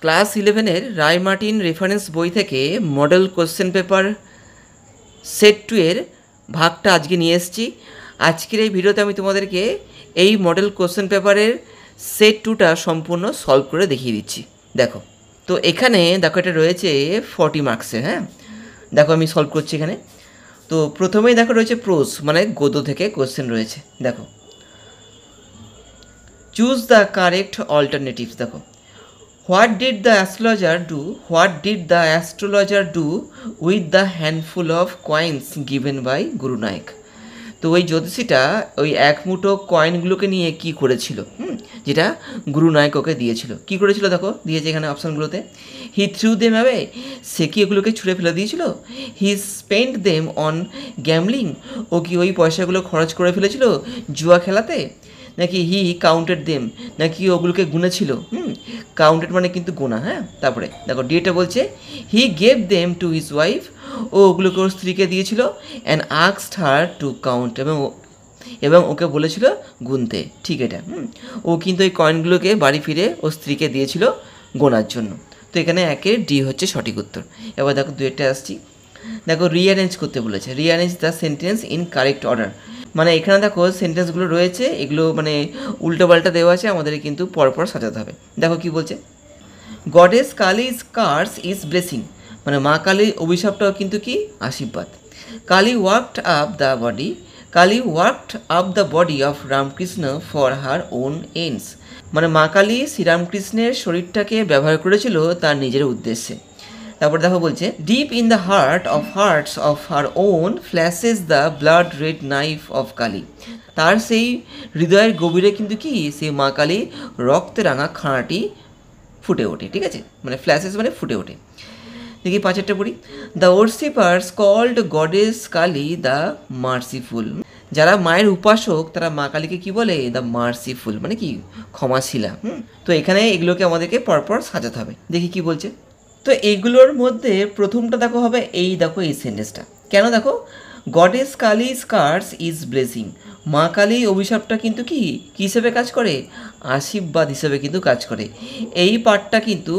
Class 11-এর রায় Martin reference বই থেকে model question paper set 2 এর ভাগটা আজকে নিয়ে এসেছি। আজকের এই ভিডিওতে আমি তোমাদেরকে এই মডেল কোশ্চেন পেপারের সেট 2টা সম্পূর্ণ সলভ করে দেখিয়ে দিচ্ছি। দেখো, তো এখানে দেখো এটা রয়েছে 40 মার্কসের। হ্যাঁ, দেখো আমি সলভ করছি এখানে। তো প্রথমেই দেখো রয়েছে প্রোজ, মানে গদ্য থেকে কোশ্চেন রয়েছে। দেখো, চুজ দ্য কারেক্ট অল্টারনেটিভস। দেখো, what did the astrologer do, what did the astrologer do with the handful of coins given by Guru Nayak. তো ওই জ্যোতিষীটা ওই এক মুঠো কয়েনগুলোকে নিয়ে কি করেছিল, যেটা গুরু নায়ক ওকে দিয়েছিল। কি করেছিল দেখো দিয়েছে এখানে অপশানগুলোতে। হি থ্রু দেম অ্যাওয়ে, সে কি এগুলোকে ছুঁড়ে ফেলে দিয়েছিল। He spend them on gambling, ও কি ওই পয়সাগুলো খরচ করে ফেলেছিল জুয়া খেলাতে। নাকি হি কাউন্টেড দেম, নাকি ওগুলোকে গুনেছিল। কাউন্টেড মানে কিন্তু গোনা। হ্যাঁ, তারপরে দেখো ডিটা বলছে he gave them to his wife, ও ওগুলোকে ওর স্ত্রীকে দিয়েছিল। And asked her to count, এবং ওকে বলেছিল গুনতে। ঠিক এটা। ও কিন্তু এই কয়েনগুলোকে বাড়ি ফিরে ওর স্ত্রীকে দিয়েছিল গোনার জন্য। তো এখানে একের ডি হচ্ছে সঠিক উত্তর। এবার দেখো দুইটা আসছি। দেখো রিঅ্যারেঞ্জ করতে বলেছে, rearrange the sentence in correct order. মানে এখানে দেখো সেন্টেন্সগুলো রয়েছে, এগুলো মানে উল্টোপাল্টা দেওয়া আছে, আমাদের কিন্তু পরপর সাজাতে হবে। দেখো কি বলছে, goddess Kali's curse is blessing, মানে মা কালীর অভিশাপটাও কিন্তু কি আশীর্বাদ। Kali worked up the body, Kali worked up the body of Ramakrishna for her own ends, মানে মা কালী শ্রীরামকৃষ্ণের শরীরটাকে ব্যবহার করেছিল তার নিজের উদ্দেশ্যে। তারপর দেখো বলছে deep in the hertz of her own flashes the blood red knife of Kali, তার সেই হৃদয়ের গভীরে কিন্তু কি সেই মা কালী রক্তে রাঙা খাঁড়াটি ফুটে ওঠে। ঠিক আছে, মানে ফ্ল্যাশেস মানে ফুটে ওঠে। দেখি পাঁচেরটা পড়ি। The worshippers called goddess Kali the merciful, যারা মায়ের উপাসক তারা মা কালীকে কি বলে, দ্য মার্সিফুল, মানে কি ক্ষমাশীলা। তো এখানে এগুলোকে আমাদেরকে পরপর সাজাতে হবে। দেখি কি বলছে। তো এইগুলোর মধ্যে প্রথমটা দেখো হবে এই, দেখো এই সেন্টেন্সটা কেন, দেখো goddess Kali curse is blessing, মা কালী অভিশাপটা কিন্তু কি হিসেবে কাজ করে, আশীর্বাদ হিসেবে কিন্তু কাজ করে। এই পার্টটা কিন্তু,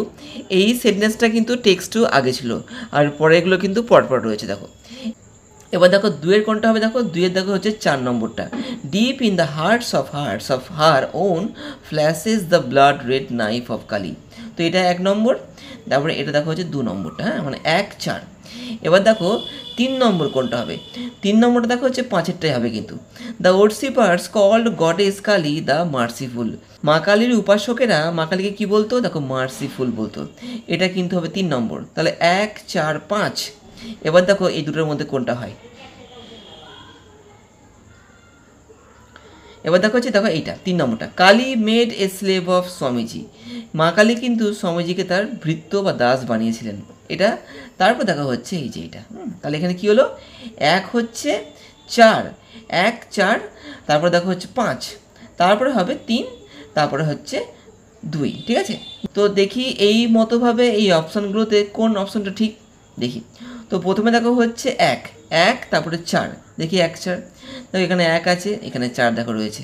এই সেন্টেন্সটা কিন্তু টেক্সটও আগে ছিল, আর পরেগুলো কিন্তু পরপর রয়েছে। দেখো এবার দেখো দুয়ের কোনটা হবে, দেখো দুয়ের দেখো হচ্ছে 4 নম্বরটা, deep in the hertz of her own flashes the blood red knife of Kali. তো এটা 1 নম্বর। তারপরে এটা দেখো হচ্ছে 2 নম্বরটা। হ্যাঁ, মানে 1 4। এবার দেখো 3 নম্বর কোনটা হবে, 3 নম্বরটা দেখো হচ্ছে 5এরটাই হবে কিন্তু। The worshippers called goddess Kali the merciful, মা কালীর উপাসকেরা মা কালীকে কী বলতো, দেখো মার্সিফুল বলতো। এটা কিন্তু হবে 3 নম্বর। তাহলে 1 4 5। এবার দেখো এই দুটোর মধ্যে কোনটা হয়। এবার দেখো হচ্ছে, দেখো এইটা 3 নম্বরটা, Kali made a slave of Swamiji, মা কালী কিন্তু স্বামীজিকে তার ভৃত্য বা দাস বানিয়েছিলেন। এটা তারপর দেখা হচ্ছে এই যে এটা। তাহলে এখানে কি হলো, 1 হচ্ছে 4, 1 4, তারপরে দেখো হচ্ছে 5, তারপরে হবে 3, তারপরে হচ্ছে 2। ঠিক আছে, তো দেখি এই মতোভাবে এই অপশানগুলোতে কোন অপশানটা ঠিক দেখি। তো প্রথমে দেখো হচ্ছে 1 1, তারপরে 4, দেখি 1 4, দেখো এখানে 1 আছে, এখানে 4 দেখো রয়েছে।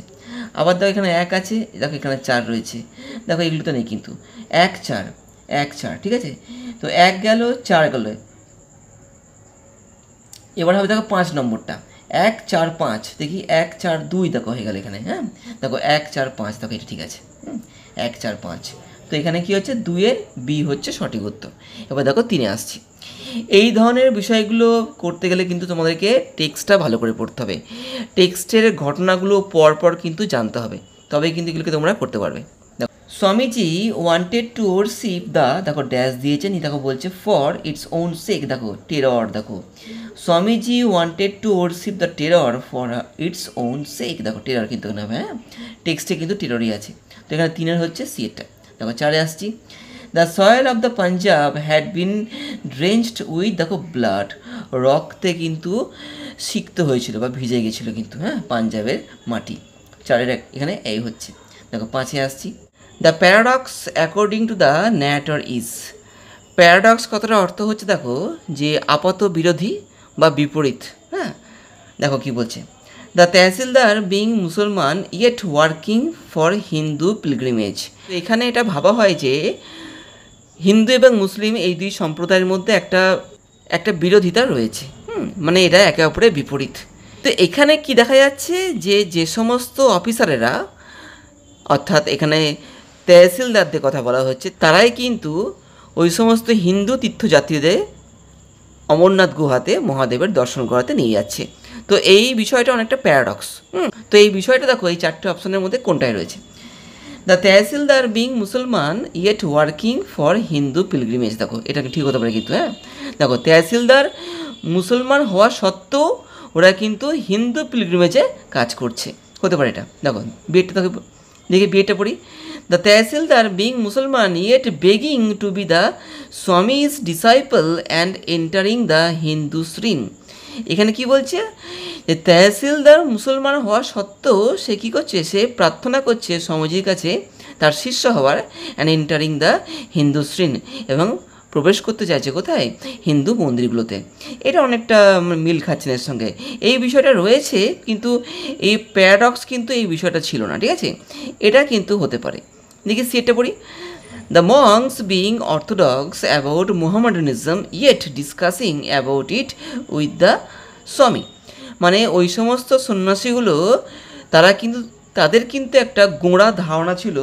আবার দেখো এখানে 1 আছে, দেখো এখানে 4 রয়েছে। দেখো এগুলো তো নেই কিন্তু, 1 4 1 4। ঠিক আছে, তো 1 গেল 4 গেল। এবার হবে দেখো 5 নম্বরটা, 1 4 5, দেখি 1 4 2 দেখো হয়ে গেল এখানে। হ্যাঁ, দেখো 1 4 5, দেখো এটা ঠিক আছে। 1 4 5, তো এখানে কি হচ্ছে 2-এর বি হচ্ছে সঠিক উত্তর। এবার দেখো 3-এ আসছি। এই ধরনের বিষয়গুলো করতে গেলে কিন্তু তোমাদেরকে টেক্সটটা ভালো করে পড়তে হবে, টেক্সটের ঘটনাগুলো পরপর কিন্তু জানতে হবে, তবে কিন্তু এগুলোকে তোমরা করতে পারবে। দেখো Swamiji wanted to worship the, দেখো ড্যাশ দিয়েছেন, দেখো বলছে ফর ইটস ওন সেক, দেখো টেরর। দেখো Swamiji wanted to worship the terror for its own sake, দেখো টেরর কিন্তু না, হ্যাঁ টেক্সটে কিন্তু টেররই আছে। তো এখানে 3-এর হচ্ছে সি এরটা। দেখো 4-এ আসছি। The soil of the Punjab had been drenched with, দেখো ব্লাড, রক্তে কিন্তু সিক্ত হয়েছিল বা ভিজে গেছিলো কিন্তু, হ্যাঁ পাঞ্জাবের মাটি। 4-এর এখানে এই হচ্ছে। দেখো 5-এ আসছি। The paradox according to the narrator is, paradox কথাটা অর্থ হচ্ছে দেখো যে আপাত বিরোধী বা বিপরীত। হ্যাঁ, দেখো কি বলছে, the tahsildar being Musalman yet working for Hindu pilgrimage. এখানে এটা ভাবা হয় যে হিন্দু এবং মুসলিম এই দুই সম্প্রদায়ের মধ্যে একটা বিরোধিতা রয়েছে, মানে এরা একে অপরের বিপরীত। তো এখানে কি দেখা যাচ্ছে যে সমস্ত অফিসারেরা, অর্থাৎ এখানে তহসিলদারদের কথা বলা হচ্ছে, তারাই কিন্তু ওই সমস্ত হিন্দু তীর্থযাত্রীদের অমরনাথ গুহাতে মহাদেবের দর্শন করাতে নিয়ে যাচ্ছে। তো এই বিষয়টা অনেকটা প্যারাডক্স। তো এই বিষয়টা দেখো এই 4টে অপশনের মধ্যে কোনটাই রয়েছে। The tahsildar being Musalman yet working for Hindu pilgrimage, দেখো এটা ঠিক হতে পারে কিন্তু, দেখো তহসিলদার মুসলমান হওয়া সত্ত্বেও ওরা কিন্তু হিন্দু পিলগ্রিমেজে কাজ করছে, হতে পারে এটা। দেখো বিয়েটা দেখি বিয়েটা পড়ি। The tahsildar being Musalman yet begging to be the Swamiji's disciple and entering the Hindu shrine. এখানে কি বলছে যে তহসিলদার মুসলমান হওয়া সত্ত্বেও সে কী করছে, সে প্রার্থনা করছে স্বামীজির কাছে তার শিষ্য হওয়ার, অ্যান্ড এন্টারিং দ্য হিন্দু শ্রীন, এবং প্রবেশ করতে চাইছে কোথায়, হিন্দু মন্দিরগুলোতে। এটা অনেকটা মিল খাচ্ছে এর সঙ্গে, এই বিষয়টা রয়েছে, কিন্তু এই প্যারাডক্স কিন্তু এই বিষয়টা ছিল না, ঠিক আছে, এটা কিন্তু হতে পারে। দেখি সিটটা পড়ি। The monks being orthodox about Mohammedanism yet discussing about it with the Swami, মানে ওই সমস্ত সন্ন্যাসীগুলো তাদের কিন্তু একটা গোঁড়া ধারণা ছিল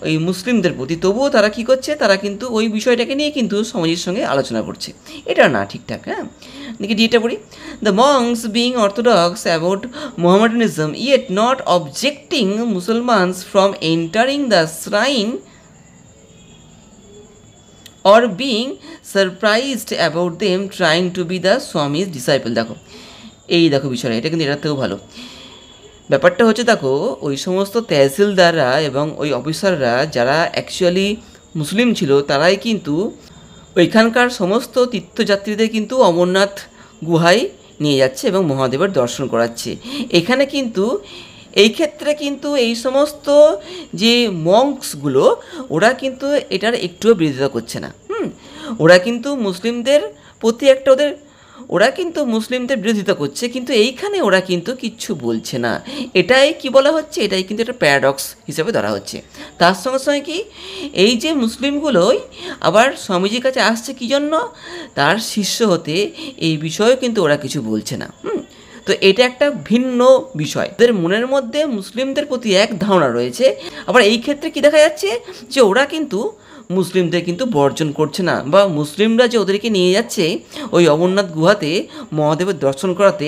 ওই মুসলিমদের প্রতি, তবুও তারা কী করছে, তারা কিন্তু ওই বিষয়টাকে নিয়ে কিন্তু সমাজের সঙ্গে আলোচনা করছে, এটা না ঠিকঠাক। দেখি ডিটা পড়ি। The monks being orthodox about Mohammedanism yet not objecting Musalmans from entering the shrine or being surprised about them trying to be the Swami's disciple। দেখো বিষয়টা, এটা কিন্তু এটার থেকেও ভালো। ব্যাপারটা হচ্ছে দেখো ওই সমস্ত তহসিলদাররা এবং ওই অফিসাররা যারা অ্যাকচুয়ালি মুসলিম ছিল, তারাই কিন্তু ওইখানকার সমস্ত তীর্থযাত্রীদের কিন্তু অমরনাথ গুহায় নিয়ে যাচ্ছে এবং মহাদেবের দর্শন করাচ্ছে। এখানে কিন্তু এই ক্ষেত্রে কিন্তু এই সমস্ত যে মঙ্কসগুলো ওরা কিন্তু এটার একটুও বিরোধিতা করছে না। ওরা কিন্তু মুসলিমদের প্রতি ওরা কিন্তু মুসলিমদের বিরোধিতা করছে, কিন্তু এইখানে ওরা কিন্তু কিচ্ছু বলছে না। এটাই কি বলা হচ্ছে, এটাই কিন্তু একটা প্যারাডক্স হিসেবে ধরা হচ্ছে। তার সঙ্গে সঙ্গে কি এই যে মুসলিমগুলোই আবার স্বামীজির কাছে আসছে কী জন্য, তার শিষ্য হতে, এই বিষয়েও কিন্তু ওরা কিছু বলছে না। তো এটা একটা ভিন্ন বিষয়, ওদের মনের মধ্যে মুসলিমদের প্রতি এক ধারণা রয়েছে। আবার এই ক্ষেত্রে কি দেখা যাচ্ছে যে ওরা কিন্তু মুসলিমদের কিন্তু বর্জন করছে না, বা মুসলিমরা যে ওদেরকে নিয়ে যাচ্ছে ওই অমরনাথ গুহাতে মহাদেবের দর্শন করাতে,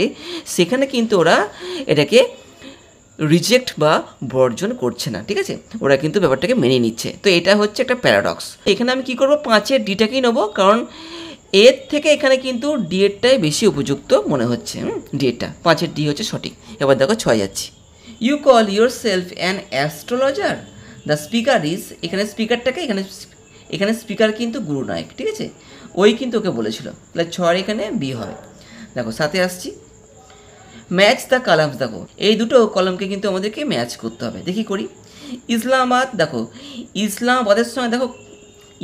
সেখানে কিন্তু ওরা এটাকে রিজেক্ট বা বর্জন করছে না, ঠিক আছে, ওরা কিন্তু ব্যাপারটাকে মেনে নিচ্ছে। তো এটা হচ্ছে একটা প্যারাডক্স। এখানে আমি কি করব, 5-এর ডিটাকেই নেবো, কারণ এর থেকে এখানে কিন্তু ডিএডটাই বেশি উপযুক্ত মনে হচ্ছে। ডিএডটা 5-এর ডি হচ্ছে সঠিক। এবার দেখো 6 যাচ্ছি। You call yourself an astrologer, the speaker is, এখানে স্পিকারটাকে এখানে স্পিকার কিন্তু গুরুনায়ক, ঠিক আছে, ওই কিন্তু ওকে বলেছিল, তাহলে 6 এখানে বি হবে। দেখো 7-এ আসছি। ম্যাচ দ্য কলামস, দেখো এই দুটো কলমকে কিন্তু আমাদেরকে ম্যাচ করতে হবে। দেখি করি। ইসলামাবাদ, দেখো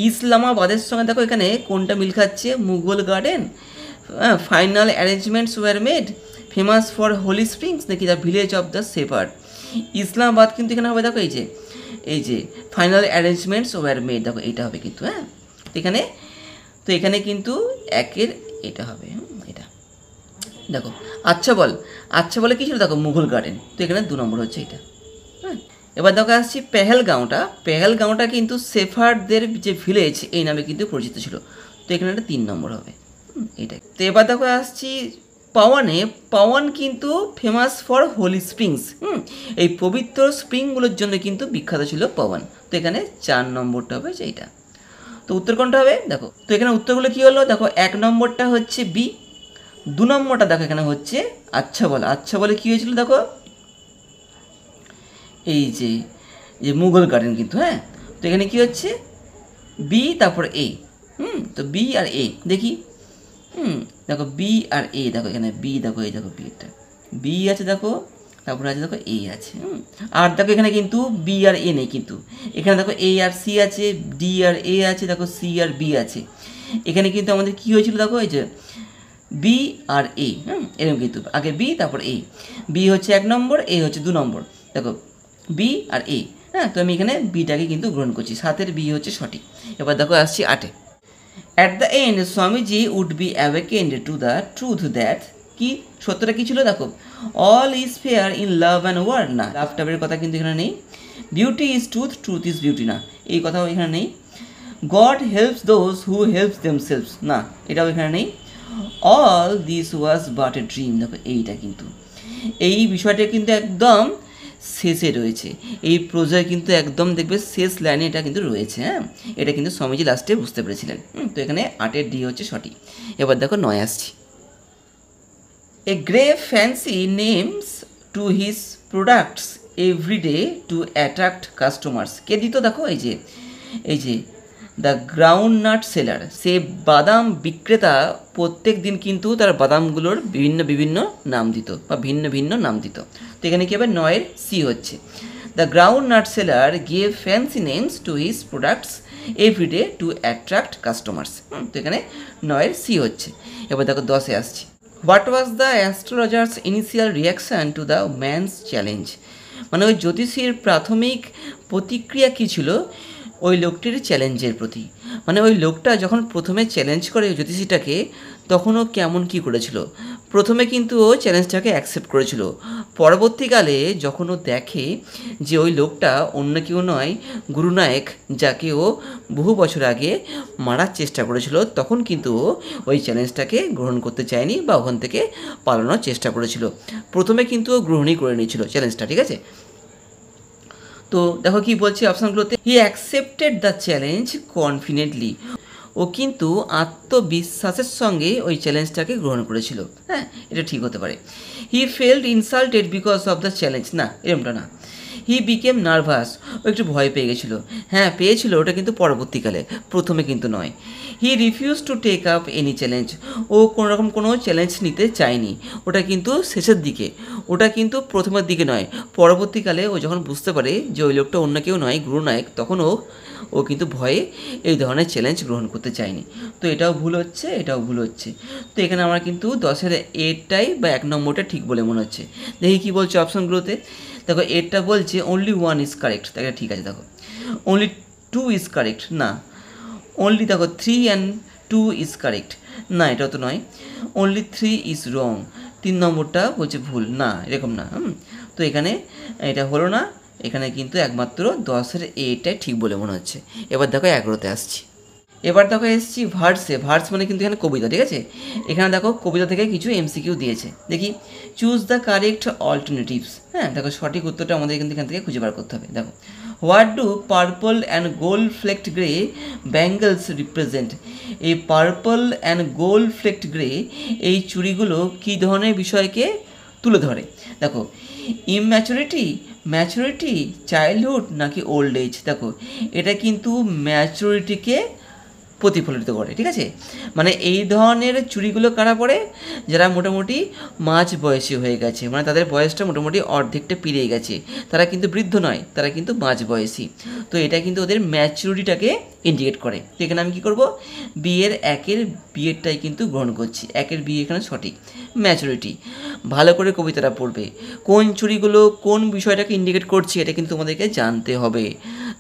ইসলামাবাদের সঙ্গে দেখো এখানে কোনটা মিল খাচ্ছে, Mughal garden, final arrangements were made famous for holy springs, নাকি the village of the shepherd. Islamabad কিন্তু এখানে হবে, দেখো এই যে ফাইনাল অ্যারেঞ্জমেন্টস ওয়ার মেড, দেখো এইটা হবে কিন্তু, এখানে কিন্তু 1-এর এটা হবে, এটা দেখো। আচ্ছা বলে কি ছিল, দেখো মুঘল গার্ডেন, তো এখানে 2 নম্বর হচ্ছে এটা। এবার দেখো আসছি পেহেলগাঁওটা কিন্তু সেফার্ডদের যে ভিলেজ এই নামে কিন্তু পরিচিত ছিল, তো এখানে একটা 3 নম্বর হবে, এটাই। তো এবার দেখো আসছি পাওয়ান কিন্তু ফেমাস ফর হোলি স্প্রিংস, এই পবিত্র স্প্রিংগুলোর জন্য কিন্তু বিখ্যাত ছিল পাওয়ান, তো এখানে 4 নম্বরটা হবে এইটা। তো উত্তর কোনটা হবে, দেখো তো এখানে উত্তরগুলো কী হলো, দেখো 1 নম্বরটা হচ্ছে বি, 2 নম্বরটা দেখো এখানে হচ্ছে আচ্ছা বলে কী হয়েছিল, দেখো এই যে মুঘল গার্ডেন কিন্তু, তো এখানে কি হচ্ছে বি তারপর এ, তো বি আর এ দেখি, দেখো বি আর এ, দেখো এখানে বি, দেখো এই দেখো বিটা বি আছে, দেখো তারপরে আছে দেখো এ আছে, আর দেখো এখানে কিন্তু বি আর এ নেই, কিন্তু এখানে দেখো এ আর সি আছে, ডি আর এ আছে, দেখো সি আর বি আছে। এখানে কিন্তু আমাদের কি হয়েছিল, দেখো এই যে বি আর এ, এরকম কিন্তু আগে বি তারপর এ, বি হচ্ছে 1 নম্বর, এ হচ্ছে 2 নম্বর, দেখো বি আর এ, হ্যাঁ, তো আমি এখানে বিটাকে কিন্তু গ্রহণ করছি, 7-এর বি হচ্ছে সঠিক। এবার দেখো আসছি 8-এ। At the end Swamiji would be awakened to the truth that, কি সত্যটা কী ছিল দেখো, all is fair in love and war, না লাভ টাবের কথা কিন্তু এখানে নেই। Beauty is truth, truth is beauty, না এই কথাও এখানে নেই। God helps those who helps themselves, না এটাও এখানে নেই। All this was but a dream, দেখো এইটা কিন্তু, এই বিষয়টা কিন্তু একদম শেষে রয়েছে, এই প্রোজায় কিন্তু একদম দেখবে শেষ লাইনে এটা কিন্তু রয়েছে। হ্যাঁ, এটা কিন্তু স্বামীজি লাস্টে বুঝতে পেরেছিলেন। তো এখানে 8-এর ডি হচ্ছে সঠিক। এবার দেখো 9 আসছি। A gave fancy names to his products everyday to attract customers, কে দিত দেখো, এই যে দ্য গ্রাউন্ড নাট সেলার, সে বাদাম বিক্রেতা প্রত্যেক দিন কিন্তু তার বাদামগুলোর বিভিন্ন বিভিন্ন নাম দিত বা ভিন্ন ভিন্ন নাম দিত। তো এখানে কি হবে, 9-এর সি হচ্ছে। The groundnut seller gave fancy names to his products everyday to attract customers. তো এখানে 9-এর সি হচ্ছে। এবার দেখো 10-এ আসছি। What was the astrologer's initial reaction to the man's challenge, মানে ওই জ্যোতিষীর প্রাথমিক প্রতিক্রিয়া কী ছিল ওই লোকটির চ্যালেঞ্জের প্রতি, মানে ওই লোকটা যখন প্রথমে চ্যালেঞ্জ করে জ্যোতিষীটাকে তখন ও কেমন কী করেছিল। প্রথমে কিন্তু ও চ্যালেঞ্জটাকে অ্যাকসেপ্ট করেছিল, পরবর্তীকালে যখন ও দেখে যে ওই লোকটা অন্য কেউ নয়, গুরুনায়ক, যাকে ও বহু বছর আগে মারার চেষ্টা করেছিল, তখন কিন্তু ও ওই চ্যালেঞ্জটাকে গ্রহণ করতে চায়নি বা ওখান থেকে পালানোর চেষ্টা করেছিল। প্রথমে কিন্তু ও গ্রহণই করে নিয়েছিল চ্যালেঞ্জটা, ঠিক আছে। তো দেখো কি বলছি অপশানগুলোতে, he accepted the challenge confidently, ও কিন্তু আত্মবিশ্বাসের সঙ্গে ওই চ্যালেঞ্জটাকে গ্রহণ করেছিল। হ্যাঁ, এটা ঠিক হতে পারে। He felt insulted because of the challenge, না এরকমটা না। হি বিকেম নার্ভাস, ও একটু ভয় পেয়ে গেছিলো। হ্যাঁ পেয়েছিল, ওটা কিন্তু পরবর্তীকালে, প্রথমে কিন্তু নয়। He refuse to take up any challenge, ও কোনোরকম কোনো চ্যালেঞ্জ নিতে চায়নি, ওটা কিন্তু শেষের দিকে, ওটা কিন্তু প্রথমের দিকে নয়, পরবর্তীকালে ও যখন বুঝতে পারে যে ওই লোকটা অন্য কেউ নয়, গুরুনায়ক, তখন ও কিন্তু ভয়ে এই ধরনের চ্যালেঞ্জ গ্রহণ করতে চায়নি। তো এটাও ভুল হচ্ছে, এটাও ভুল হচ্ছে। তো এখানে আমার কিন্তু 10-এর এটাই বা 1 নম্বরটা ঠিক বলে মনে হচ্ছে। দেখি কী বলছে অপশানগুলোতে। দেখো এরটা বলছে অনলি 1 ইজ কারেক্ট, তাহলে ঠিক আছে। দেখো অনলি 2 ইজ কারেক্ট, না। অনলি দেখো 3 and 2 ইজ কারেক্ট, না এটাও তো নয়। অনলি 3 ইজ রং, 3 নম্বরটা বলছে ভুল, না এরকম না। তো এখানে এটা হলো না, এখানে কিন্তু একমাত্র 10-এর এটাই ঠিক বলে মনে হচ্ছে। এবার দেখো 11-তে আসছি। এবার দেখো এসছি ভার্সে, ভার্স মানে কিন্তু এখানে কবিতা, ঠিক আছে। এখানে দেখো কবিতা থেকে কিছু এমসিকিউ দিয়েছে, দেখি। চুজ দ্য কারেক্ট অল্টারনেটিভস, হ্যাঁ দেখো সঠিক উত্তরটা আমাদের কিন্তু এখান থেকে খুঁজে বার করতে হবে। দেখো what do purple and gold flecked grey bangles represent, এই purple and gold flecked grey এই চুড়িগুলো কী ধরনের বিষয়কে তুলে ধরে। দেখো ইম্যাচুরিটি, ম্যাচুরিটি, চাইল্ডহুড নাকি ওল্ড এজ, দেখো এটা কিন্তু ম্যাচুরিটিকে প্রতিফলিত করে, ঠিক আছে। মানে এই ধরনের চুড়িগুলো কারা পরে, যারা মোটামুটি মাঝ বয়সী হয়ে গেছে, মানে তাদের বয়সটা মোটামুটি অর্ধেকটা পেরিয়ে গেছে, তারা কিন্তু বৃদ্ধ নয়, তারা কিন্তু মাঝ বয়সী। তো এটা কিন্তু ওদের ম্যাচুরিটিটাকে ইন্ডিকেট করে। তো এখানে আমি কী করবো, বিয়ের 1-এর বিয়েরটাই কিন্তু গ্রহণ করছি, 1-এর বিয়ে এখানে সঠিক, ম্যাচুরিটি। ভালো করে কবিতাটা পড়বে, কোন চুড়িগুলো কোন বিষয়টাকে ইন্ডিকেট করছে এটা কিন্তু তোমাদেরকে জানতে হবে,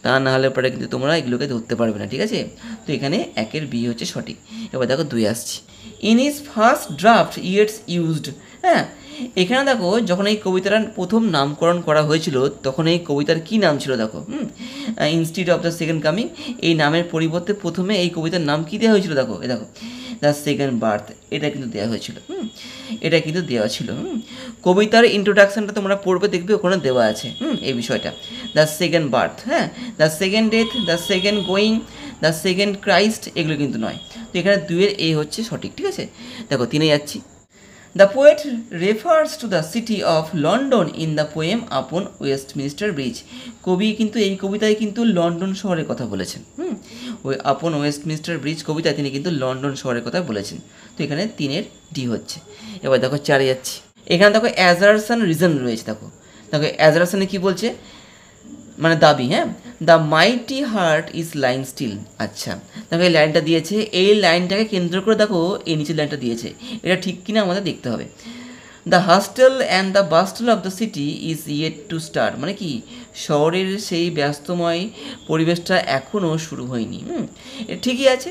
তা না হলে পরে কিন্তু তোমরা এগুলোকে ধরতে পারবে না, ঠিক আছে। তো এখানে 1-এর বি হচ্ছে সঠিক। এবার দেখো 2 আসছি। In his first draft Yeats used, হ্যাঁ এখানে দেখো যখন এই কবিতাটার প্রথম নামকরণ করা হয়েছিল তখন এই কবিতার কী নাম ছিল, দেখো instead of the second coming, এই নামের পরিবর্তে প্রথমে এই কবিতার নাম কী দেওয়া হয়েছিল, দেখো দেখো দ্য সেকেন্ড বার্থ, এটা কিন্তু দেওয়া হয়েছিল। এটা কিন্তু দেওয়া ছিল। কবিতার ইন্ট্রোডাকশানটা তোমরা পড়বে, দেখবে ওখানে দেওয়া আছে এই বিষয়টা, দ্য সেকেন্ড বার্থ, হ্যাঁ the second death, the second going, the second Christ, এগুলো কিন্তু নয়। তো এখানে 2-এর এ হচ্ছে সঠিক, ঠিক আছে। দেখো 3-এ যাচ্ছি। The poet refers to the city of London in the poem আপন ওয়েস্টমিনিস্টার ব্রিজ, কবি কিন্তু এই কবিতায় কিন্তু লন্ডন শহরের কথা বলেছেন। ওই আপন ওয়েস্টমিনিস্টার ব্রিজ কবিতায় তিনি কিন্তু লন্ডন শহরের কথা বলেছেন। তো এখানে 3-এর ডি হচ্ছে। এবার দেখো 4-এ যাচ্ছি। এখানে দেখো অ্যাজারশন রিজন রয়েছে, দেখো দেখো অ্যাজারশনে কী বলছে, মানে দাবি, হ্যাঁ the mighty heart is lying still, আচ্ছা দেখো এই লাইনটা দিয়েছে, এই লাইনটাকে কেন্দ্র করে দেখো এই নিচের লাইনটা দিয়েছে, এটা ঠিক কিনা আমাদের দেখতে হবে। The hustle and the bustle of the city is yet to start, মানে কি শহরের সেই ব্যস্তময় পরিবেশটা এখনও শুরু হয়নি। ঠিকই আছে,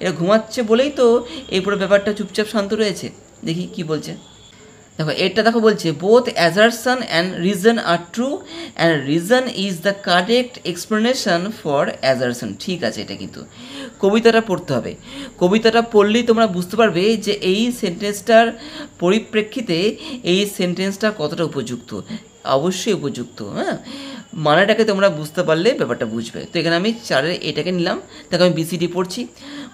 এরা ঘুমাচ্ছে বলেই তো এই পুরো ব্যাপারটা চুপচাপ শান্ত রয়েছে। দেখি কি বলছে, দেখো এটা দেখো বলছে both assertion and reason are true and reason is the correct explanation for assertion. ঠিক আছে, এটা কিন্তু কবিতাটা পড়তে হবে, কবিতাটা পড়লেই তোমরা বুঝতে পারবে যে এই সেন্টেন্সটার পরিপ্রেক্ষিতে এই সেন্টেন্সটা কতটা উপযুক্ত। অবশ্যই উপযুক্ত, হ্যাঁ, মানেটাকে তোমরা বুঝতে পারলে ব্যাপারটা বুঝবে। তো এখানে আমি চারের এটাকে নিলাম, দেখো আমি বিসিডি পড়ছি।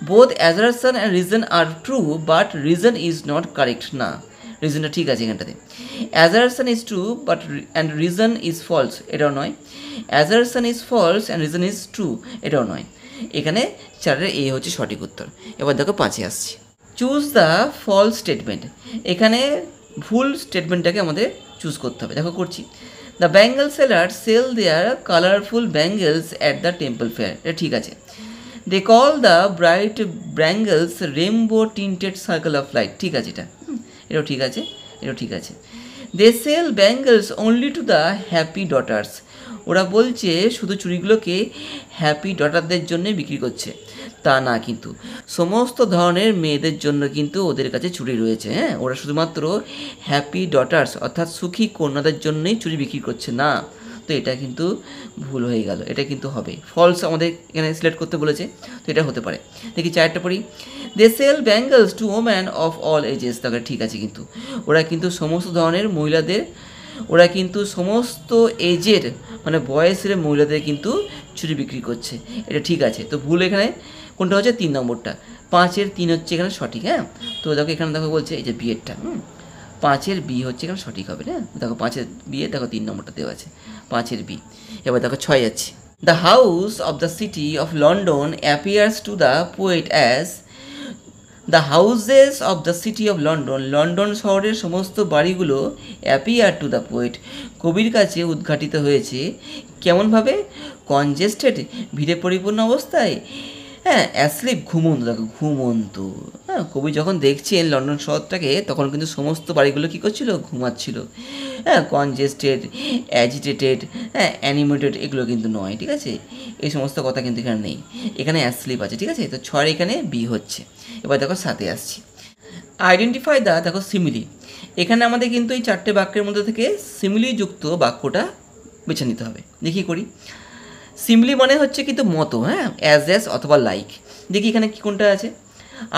Both assertion and reason are true but reason is not correct, না রিজনটা ঠিক আছে এখানটাতে। Assertion is true but and reason is false, এটাও নয়। Assertion is false and reason is true, এটাও নয়। এখানে চারের এ হচ্ছে সঠিক উত্তর। এবার দেখো পাঁচে আসছি, চুজ দ্য ফলস স্টেটমেন্ট। এখানে ভুল স্টেটমেন্টটাকে আমাদের চুজ করতে হবে। দেখো করছি, the bangle seller sell their colourful bangles at the temple fair, এটা ঠিক আছে। They call the bright bangles rainbow tinted circle of light, ঠিক আছে, এটাও ঠিক আছে, এটাও ঠিক আছে। They sell bangles only to the happy daughters, ওরা বলছে শুধু চুড়িগুলোকে হ্যাপি ডটারদের জন্য বিক্রি করছে, তা না, কিন্তু সমস্ত ধরনের মেয়েদের জন্য কিন্তু ওদের কাছে চুড়ি রয়েছে। হ্যাঁ, ওরা শুধুমাত্র হ্যাপি ডটার্স অর্থাৎ সুখী কন্যাদের জন্যই চুড়ি বিক্রি করছে না। তো এটা কিন্তু ভুল হয়ে গেল, এটা কিন্তু হবে ফলস, আমাদের এখানে সিলেক্ট করতে বলেছে, তো এটা হতে পারে। দেখি চারটা পড়ি, they sell bangles to woman of all ages, তাকে ঠিক আছে, কিন্তু ওরা কিন্তু সমস্ত ধরনের মহিলাদের, ওরা কিন্তু সমস্ত এজের মানে বয়সের মহিলাদের কিন্তু চুড়ি বিক্রি করছে, এটা ঠিক আছে। তো ভুল এখানে কোনটা হচ্ছে 3 নম্বরটা, 5-এর 3 হচ্ছে এখানে সঠিক। হ্যাঁ, তো দেখো এখানে দেখো বলছে এই যে বিয়েরটা, 5-এর বি হচ্ছে এখানে সঠিক হবে না, দেখো 5-এর বিয়ে, দেখো 3 নম্বরটা দেওয়া আছে 5-এর বি। এবার দেখো 6 যাচ্ছে, the house of the city of London appears to the poet as, the houses of the city of London, London শহরের সমস্ত বাড়িগুলো অ্যাপিয়ার টু দ্য পোয়েট, কবির কাছে উদ্ঘাটিত হয়েছে কেমনভাবে, কনজেস্টেড ভিড়ে পরিপূর্ণ অবস্থায়, হ্যাঁ, অ্যাসলিপ ঘুমন্ত, দেখো ঘুমন্ত। হ্যাঁ, কবি যখন দেখছেন লন্ডন শহরটাকে তখন কিন্তু সমস্ত বাড়িগুলো কী করছিল, ঘুমাচ্ছিল। হ্যাঁ, কনজেস্টেড, অ্যাজিটেটেড, হ্যাঁ, অ্যানিমেটেড, এগুলো কিন্তু নয়, ঠিক আছে, এই সমস্ত কথা কিন্তু এখানে নেই, এখানে অ্যাসলিপ আছে, ঠিক আছে। তো 6 এখানে বি হচ্ছে। এবার দেখো 7-এ আসছি, আইডেন্টিফাই দ্য, দেখো সিমিলি, এখানে আমাদের কিন্তু এই 4টে বাক্যের মধ্যে থেকে সিমিলিযুক্ত বাক্যটা বেছে নিতে হবে। দেখি করি, সিমলি মানে হচ্ছে কিন্তু মতো, হ্যাঁ, অ্যাজ অথবা লাইক। দেখি এখানে কি কোনটা আছে,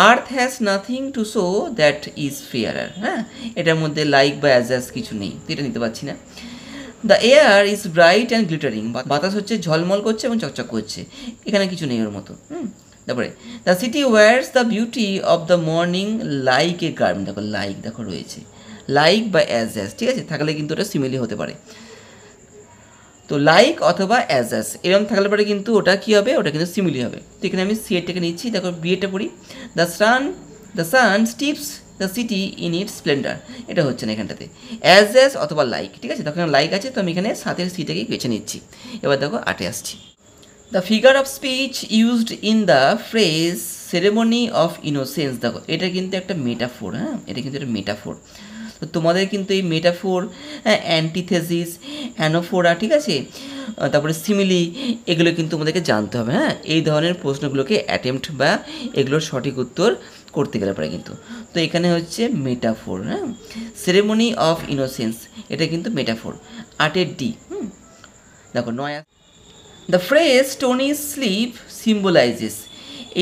আর্থ has nothing to show that is ফেয়ারার, হ্যাঁ, এটার মধ্যে লাইক বা অ্যাজ কিছু নেই, তো এটা নিতে পারছি না। The air is bright and glittering, বাতাস হচ্ছে ঝলমল করছে এবং চকচক করছে, এখানে কিছু নেই ওর মতো। তারপরে the city wears the beauty of the morning like a garment, দেখো লাইক, দেখো রয়েছে লাইক বা অ্যাজ, ঠিক আছে, থাকলে কিন্তু ওটা সিমিলি হতে পারে। তো লাইক অথবা অ্যাজ এরকম থাকলে পরে কিন্তু ওটা কী হবে, ওটা কিন্তু সিমিলি হবে। তো এখানে আমি সিএটাকে নিচ্ছি, দেখো বিয়েটা পড়ি, the sun steeps the city in its splendour, এটা হচ্ছে না এখানটাতে, অ্যাজ অথবা লাইক, ঠিক আছে, তখন লাইক আছে, তো আমি এখানে 7-এর সিটাকেই বেছে নিচ্ছি। এবার দেখো 8-এ আসছি, the figure of speech used in the phrase ceremony of innocence, দেখো এটা কিন্তু একটা মেটাফোর, হ্যাঁ, এটা কিন্তু একটা মেটাফোর। তো তোমাদের কিন্তু এই মেটাফোর, হ্যাঁ, অ্যান্টিথেসিস, অ্যানোফোরা, ঠিক আছে, তারপরে সিমিলি, এগুলো কিন্তু তোমাদেরকে জানতে হবে। হ্যাঁ, এই ধরনের প্রশ্নগুলোকে অ্যাটেম্পট বা এগুলোর সঠিক উত্তর করতে গেলে পরে কিন্তু, তো এখানে হচ্ছে মেটাফোর, হ্যাঁ, সেরেমনি অফ ইনোসেন্স, এটা কিন্তু মেটাফোর। 8-এর ডি, দেখো 9, the phrase stony sleep symbolizes,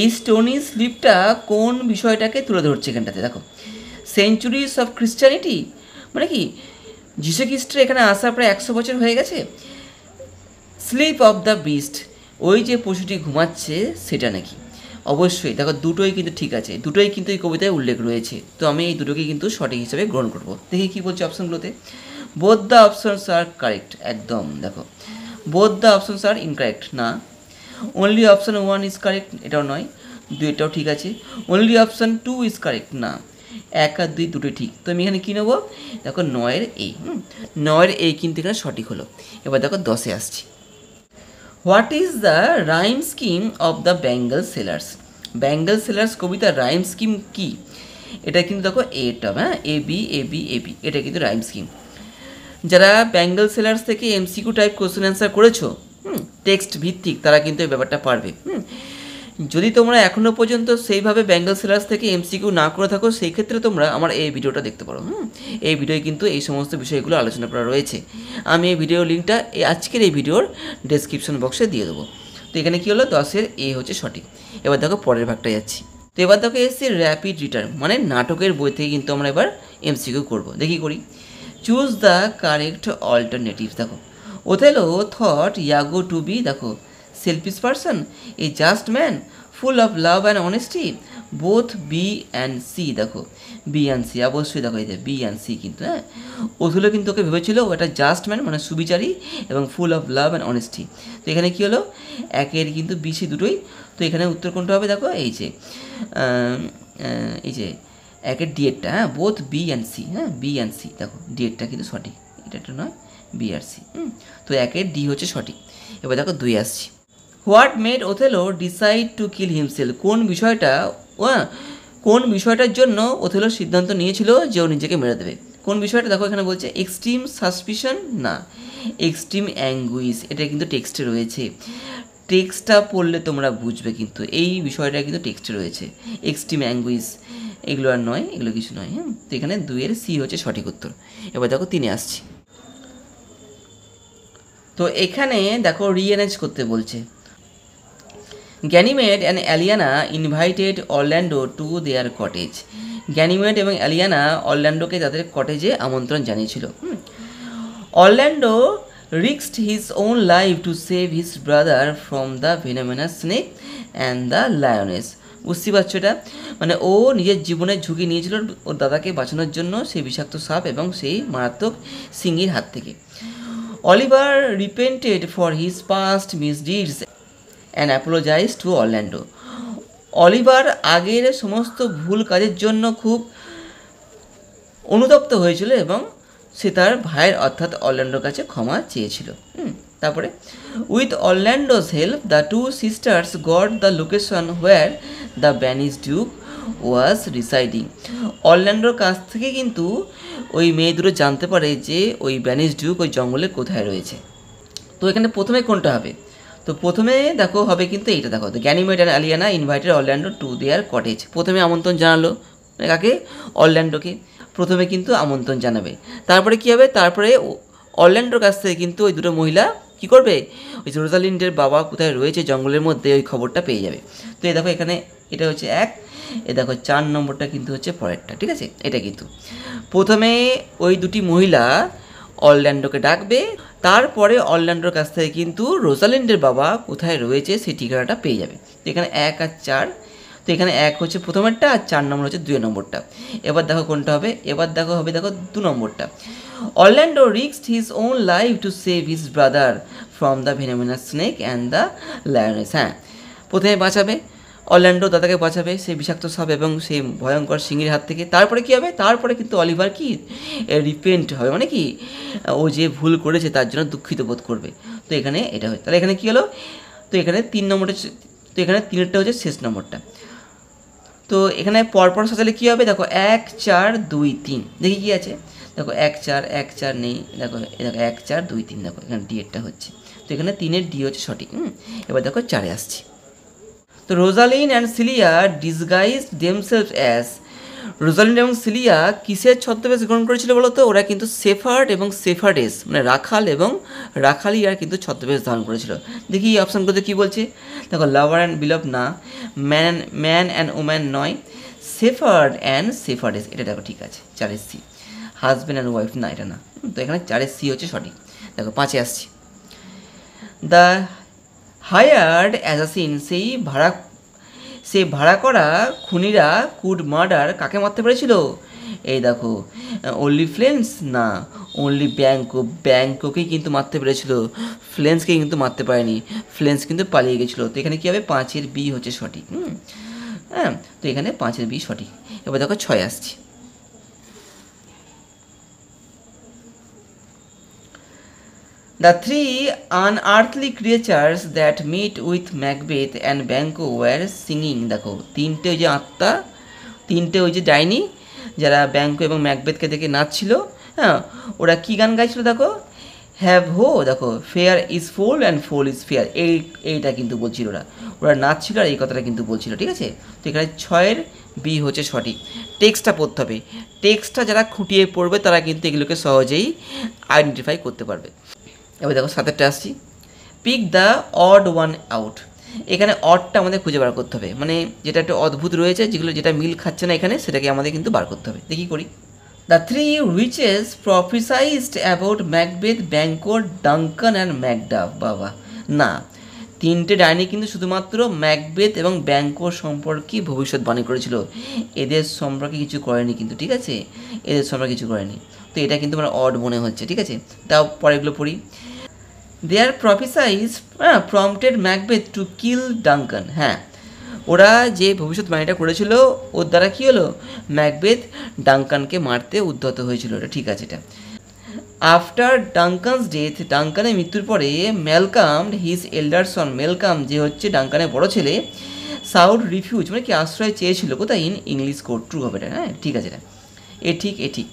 এই স্টোনি স্লিপটা কোন বিষয়টাকে তুলে ধরছে এখানটাতে, দেখো সেঞ্চুরিজ অফ খ্রিশ্চানিটি, মানে কি যীশু খ্রিস্টের এখানে আসা প্রায় 100 বছর হয়ে গেছে। স্লিপ অফ দ্য বিস্ট, ওই যে পশুটি ঘুমাচ্ছে সেটা নাকি, অবশ্যই দেখো দুটোই কিন্তু ঠিক আছে, দুটোই কিন্তু এই কবিতায় উল্লেখ রয়েছে, তো আমি এই দুটোকে কিন্তু সঠিক হিসাবে গ্রহণ করব। দেখি কী বলছে অপশানগুলোতে, both the options are correct, একদম, দেখো both the options are incorrect, না, অনলি অপশান 1 ইজ কারেক্ট, এটাও নয়, 2 এটাও ঠিক আছে, অনলি অপশান 2 ইজ কারেক্ট, না, 1 আর 2 দুটোই ঠিক। তো আমি এখানে কী নেবো, দেখো 9-এর এই, 9-এর এই কিন্তু এখানে সঠিক হলো। এবার দেখো 10-এ আসছি, what is the rhyme scheme of the bangle sellers, bangle sellers কবিতার রাইম স্কিম কী, এটা কিন্তু দেখো এ টার্ম, হ্যাঁ, A B A B A B, এটা কিন্তু রাইম স্কিম। যারা ব্যাঙ্গল সেলার্স থেকে এমসিকিউ টাইপ কোশ্চেন অ্যান্সার করেছো, টেক্সট ভিত্তিক, তারা কিন্তু এই ব্যাপারটা পারবে। যদি তোমরা এখনও পর্যন্ত সেইভাবে ব্যাঙ্গল সেলার্স থেকে এমসিকিউ না করে থাকো, সেই ক্ষেত্রে তোমরা আমার এই ভিডিওটা দেখতে পারো। এই ভিডিওয় কিন্তু এই সমস্ত বিষয়গুলো আলোচনা করা রয়েছে। আমি এই ভিডিও লিঙ্কটা আজকের এই ভিডিওর ডেসক্রিপশন বক্সে দিয়ে দেবো। তো এখানে কী হলো, 10-এর এ হচ্ছে সঠিক। এবার দেখো পরের ভাগটা যাচ্ছি। তো এবার দেখো এসছি র্যাপিড রিটার্ন, মানে নাটকের বই থেকে কিন্তু আমরা এবার এমসিকিউ করবো। দেখি করি। Choose the correct alternative. দেখো, ওথেলো থট ইয়াগো টু বি, দেখো, selfish person, a just man, full of love and honesty, both B and C। দেখো B and C, অবশ্যই দেখো এই যে B and C কিন্তু, হ্যাঁ, ওথেলো কিন্তু ওকে ভেবেছিল ও একটা জাস্ট ম্যান, মানে সুবিচারী, এবং full of love and honesty. তো এখানে কী হলো, একের কিন্তু B C দুটোই। তো এখানে উত্তর কোনটা হবে, দেখো এই যে একের ডিএডটা, হ্যাঁ, বোথ বি অ্যান্ড সি, হ্যাঁ, বি অ্যান্ড সি, দেখো ডিএডটা কিন্তু সঠিক, এটা নয়, বি আর সি। তো একের ডি হচ্ছে সঠিক। এবার দেখো 2 আসছি। What made Othello decide to kill himself, কোন বিষয়টার জন্য ওথেলো সিদ্ধান্ত নিয়েছিল যে ও নিজেকে মেরে দেবে। কোন বিষয়টা দেখো এখানে বলছে এক্সট্রিম সাসপিশন, না, এক্সট্রিম অ্যাঙ্গুইশ, এটা কিন্তু টেক্সটে রয়েছে। টেক্সটটা পড়লে তোমরা বুঝবে, কিন্তু এই বিষয়টা কিন্তু টেক্সটে রয়েছে। এক্সট্রিম অ্যাঙ্গুইশ এগুলো আর নয়, এগুলো কিছু নয়। তো এখানে 2-এর সি হচ্ছে সঠিক উত্তর। এবার দেখো 3-এ আসছি। তো এখানে দেখো রিঅ্যারেঞ্জ করতে বলছে। Ganymede and Aliena invited Orlando to their cottage. Ganymede এবং অ্যালিয়ানা অরল্যান্ডোকে তাদের কটেজে আমন্ত্রণ জানিয়েছিল। Orlando risked his own life to save his brother from the venomous snake and the lioness. বুঝতে পারছো এটা, মানে ও নিজের জীবনের ঝুঁকি নিয়েছিল ওর দাদাকে বাঁচানোর জন্য সেই বিষাক্ত সাপ এবং সেই মারাত্মক সিংহীর হাত থেকে। Oliver repented for his past misdeeds and apologize to Orlando. Oliver আগের সমস্ত ভুল কাজের জন্য খুব অনুতপ্ত হয়েছিল এবং সে তার ভাইয়ের অর্থাৎ অরল্যান্ডোর কাছে ক্ষমা চেয়েছিল। তারপরে with Orlando's help the two sisters got the location where the banish duke was residing. অরল্যান্ডোর কাছ থেকে কিন্তু ওই মেয়ে দুটো জানতে পারে যে ওই ব্যানিশ ডিউক ওই জঙ্গলে কোথায় রয়েছে। তো এখানে প্রথমে কোনটা হবে, তো প্রথমে দেখো হবে কিন্তু এইটা, দেখো Ganymede and Aliena invited Orlando to their cottage. প্রথমে আমন্ত্রণ জানালো কাকে, অরল্যান্ডোকে, প্রথমে কিন্তু আমন্ত্রণ জানাবে। তারপরে কী হবে, তারপরে অরল্যান্ডোর কাছ থেকে কিন্তু ওই দুটো মহিলা কী করবে, ওই রোজালিন্ডের বাবা কোথায় রয়েছে জঙ্গলের মধ্যে ওই খবরটা পেয়ে যাবে। তো এই দেখো এখানে এটা হচ্ছে 1, এ দেখো 4 নম্বরটা কিন্তু হচ্ছে পরেরটা, ঠিক আছে। এটা কিন্তু প্রথমে ওই দুটি মহিলা অরল্যান্ডোকে ডাকবে, তারপরে অরল্যান্ডোর কাছ থেকে কিন্তু রোজালিন্ডের বাবা কোথায় রয়েছে সেই ঠিকানাটা পেয়ে যাবে। তো এখানে 1 আর 4, তো এখানে 1 হচ্ছে প্রথমেরটা আর 4 নম্বর হচ্ছে 2 নম্বরটা। এবার দেখো কোনটা হবে, এবার দেখো হবে, দেখো 2 নম্বরটা। Orlando risked his own life to save his brother from the venomous snake and the lioness. হ্যাঁ, প্রথমে বাঁচাবে, অরল্যান্ডো দাদাকে বাঁচাবে সেই বিষাক্ত সাপ এবং সেই ভয়ঙ্কর সিংহীর হাত থেকে। তারপরে কী হবে, তারপরে কিন্তু অলিভার কি রিপেন্ট হবে, মানে কি ও যে ভুল করেছে তার জন্য দুঃখিত বোধ করবে। তো এখানে এটা হয়, তাহলে এখানে কী হলো, তো এখানে 3 নম্বরটা, তো এখানে 3-এরটা হচ্ছে শেষ নম্বরটা। তো এখানে পরপর সাজালে কী হবে, দেখো 1 4 2 3, দেখি কী আছে, দেখো 1 4 1 4 নেই, দেখো 1 4 2 3, দেখো এখানে ডিএডটা হচ্ছে। তো এখানে 3-এর ডি হচ্ছে সঠিক। এবার দেখো 4-এ আসছি। তো Rosalind and Celia disguised themselves as. Rosalind এবং সিলিয়া কিসের ছদ্মবেশ গ্রহণ করেছিল বলো তো, ওরা কিন্তু সেফার্ড এবং সেফার্ডেস, মানে রাখাল এবং রাখালিয়ার কিন্তু ছদ্মবেশ ধারণ করেছিল। দেখি এই অপশানগুলোতে কী বলছে, দেখো লাভার অ্যান্ড বিলভ না, ম্যান অ্যান্ড ওম্যান নয়, সেফার্ড অ্যান্ড সেফার্ডেস, এটা দেখো ঠিক আছে। 4-এর সি, হাজব্যান্ড অ্যান্ড ওয়াইফ না, এটা না। তো এখানে 4-এর সি হচ্ছে সঠিক। দেখো 5-এ আসছি। দ্য হায়ার্ড অ্যাসাসিন, সেই ভাড়া করা খুনিরা কুড মার্ডার, কাকে মারতে পেরেছিল, এই দেখো অনলি ফ্লেন্স না, অনলি ব্যাংককেই কিন্তু মারতে পেরেছিল, ফ্লেন্সকে কিন্তু মারতে পারেনি, ফ্লেন্স কিন্তু পালিয়ে গেছিলো। তো এখানে কী হবে, 5-এর বি হচ্ছে সঠিক। হ্যাঁ, তো এখানে 5-এর বি সঠিক। এবার দেখো 6-এ আসছি। The 3 unearthly creatures that meet with Macbeth and Banquo were singing, দেখো 3টে যে আত্মা তিনটে ওই যে ডাইনি যারা ব্যাংকো এবং ম্যাকবেথকে দেখে নাচছিল, হ্যাঁ, ওরা কী গান গাইছিল দেখো, হ্যাভ হো, দেখো fair is foul and foul is fair, এইটা কিন্তু বলছিল ওরা, ওরা নাচছিল আর এই কথাটা কিন্তু বলছিল, ঠিক আছে। তো এখানে 6-এর বি হচ্ছে সঠিক। টেক্সটটা পড়তে হবে, টেক্সটটা যারা খুঁটিয়ে পড়বে তারা কিন্তু এগুলোকে সহজেই আইডেন্টিফাই করতে পারবে। এবার দেখো 7-এরটা আসছি, pick the odd one out. এখানে অডটা আমাদের খুঁজে বার করতে হবে, মানে যেটা একটু অদ্ভুত রয়েছে, যেটা মিল খাচ্ছে না এখানে, সেটাকে আমাদের কিন্তু বার করতে হবে। দেখি করি। The three witches prophesized about Macbeth, Banquo, Duncan and Macduff. বাবা না, তিনটে ডাইনি কিন্তু শুধুমাত্র ম্যাকবেথ এবং ব্যাংকো সম্পর্কে ভবিষ্যৎবাণী করেছিল, এদের সম্পর্কে কিছু করেনি কিন্তু, ঠিক আছে, এদের সম্পর্কে কিছু করেনি। তো এটা কিন্তু আমার অড মনে হচ্ছে, ঠিক আছে। তাও পরেগুলো পড়ি। Their prophesies prompted Macbeth to kill Duncan. হ্যাঁ, ওরা যে ভবিষ্যৎবাণীটা করেছিল ওর দ্বারা কী হলো, ম্যাকবেথ ডাঙ্কানকে মারতে উদ্যত হয়েছিল, এটা ঠিক আছে। এটা আফটার ডাঙ্কানস ডেথ, ডাঙ্কানের মৃত্যুর পরে ম্যালকাম হিজ এল্ডার সন, ম্যালকাম যে হচ্ছে ডাঙ্কানের বড় ছেলে, সাউথ রিফিউজ মানে কি আশ্রয় চেয়েছিল, কোথায়, ইন ইংলিশ কোর্ট। ট্রু হবে এটা, হ্যাঁ ঠিক আছে, এটা এ ঠিক।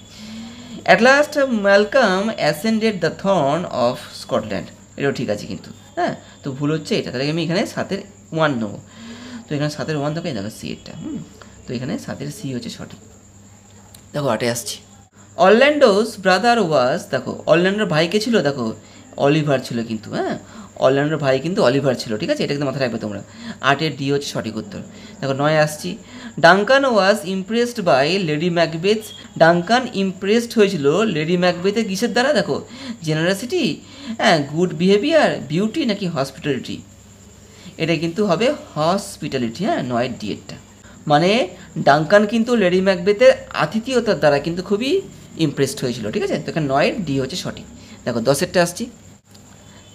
At last Malcolm ascended the throne of Scotland, এটাও ঠিক আছে কিন্তু, হ্যাঁ। তো ভুল হচ্ছে এটা, তাহলে আমি এখানে 7-এর 1 নেবো। তো এখানে 7-এর 1 দেখো, দেখো সি এরটা, তো এখানে 7-এর সি হচ্ছে সঠিক। দেখো 8-এ আসছি। অরল্যান্ডোস ব্রাদার ওয়াজ, দেখো অরল্যান্ডোর ভাই কে ছিল, দেখো অলিভার ছিল কিন্তু, হ্যাঁ অরল্যান্ডোর ভাই কিন্তু অলিভার ছিল, ঠিক আছে, এটা কিন্তু মাথায় রাখবে তোমরা। 8-এর ডি হচ্ছে সঠিক উত্তর। দেখো 9-এ আসছি। Duncan was impressed by Lady Macbeth, Duncan impressed হয়েছিল লেডি ম্যাকবেথের কিসের দ্বারা, দেখো জেনারাসিটি, হ্যাঁ গুড বিহেভিয়ার, বিউটি নাকি হসপিটালিটি, এটা কিন্তু হবে হসপিটালিটি, হ্যাঁ 9-এর ডি এরটা। মানে ডাঙ্কান কিন্তু লেডি ম্যাকবেথের আতিথেয়তার দ্বারা কিন্তু খুবই ইমপ্রেসড হয়েছিল, ঠিক আছে। তো এখানে 9-এর ডি হচ্ছে সঠিক। দেখো 10-এরটা আসছি।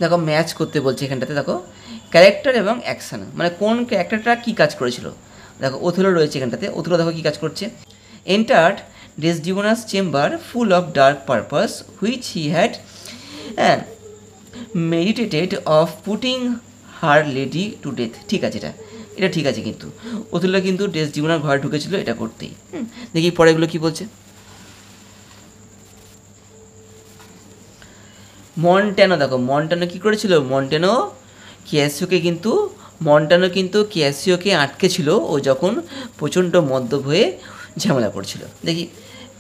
দেখো ম্যাচ করতে বলছে এখানটাতে, দেখো ক্যারেক্টার এবং অ্যাকশান, মানে কোন ক্যারেক্টারটা কী কাজ করেছিল। দেখো ওথেলো রয়েছে এখানটাতে, ওথেলো দেখো কী কাজ করছে। Entered Desdemona's chamber full of dark purpose which he had meditated of putting her lady to death, ঠিক আছে, এটা ঠিক আছে কিন্তু, ওথেলো কিন্তু ডেসডিমোনার ঘরে ঢুকেছিল এটা করতেই। দেখি পরেগুলো কি বলছে। মন্টানো, দেখো মন্টানো কী করেছিল, মন্টানো ক্যাসিওকে আটকে ছিল ও যখন প্রচণ্ড মদ্যপ হয়ে ঝামেলা করছিল। দেখি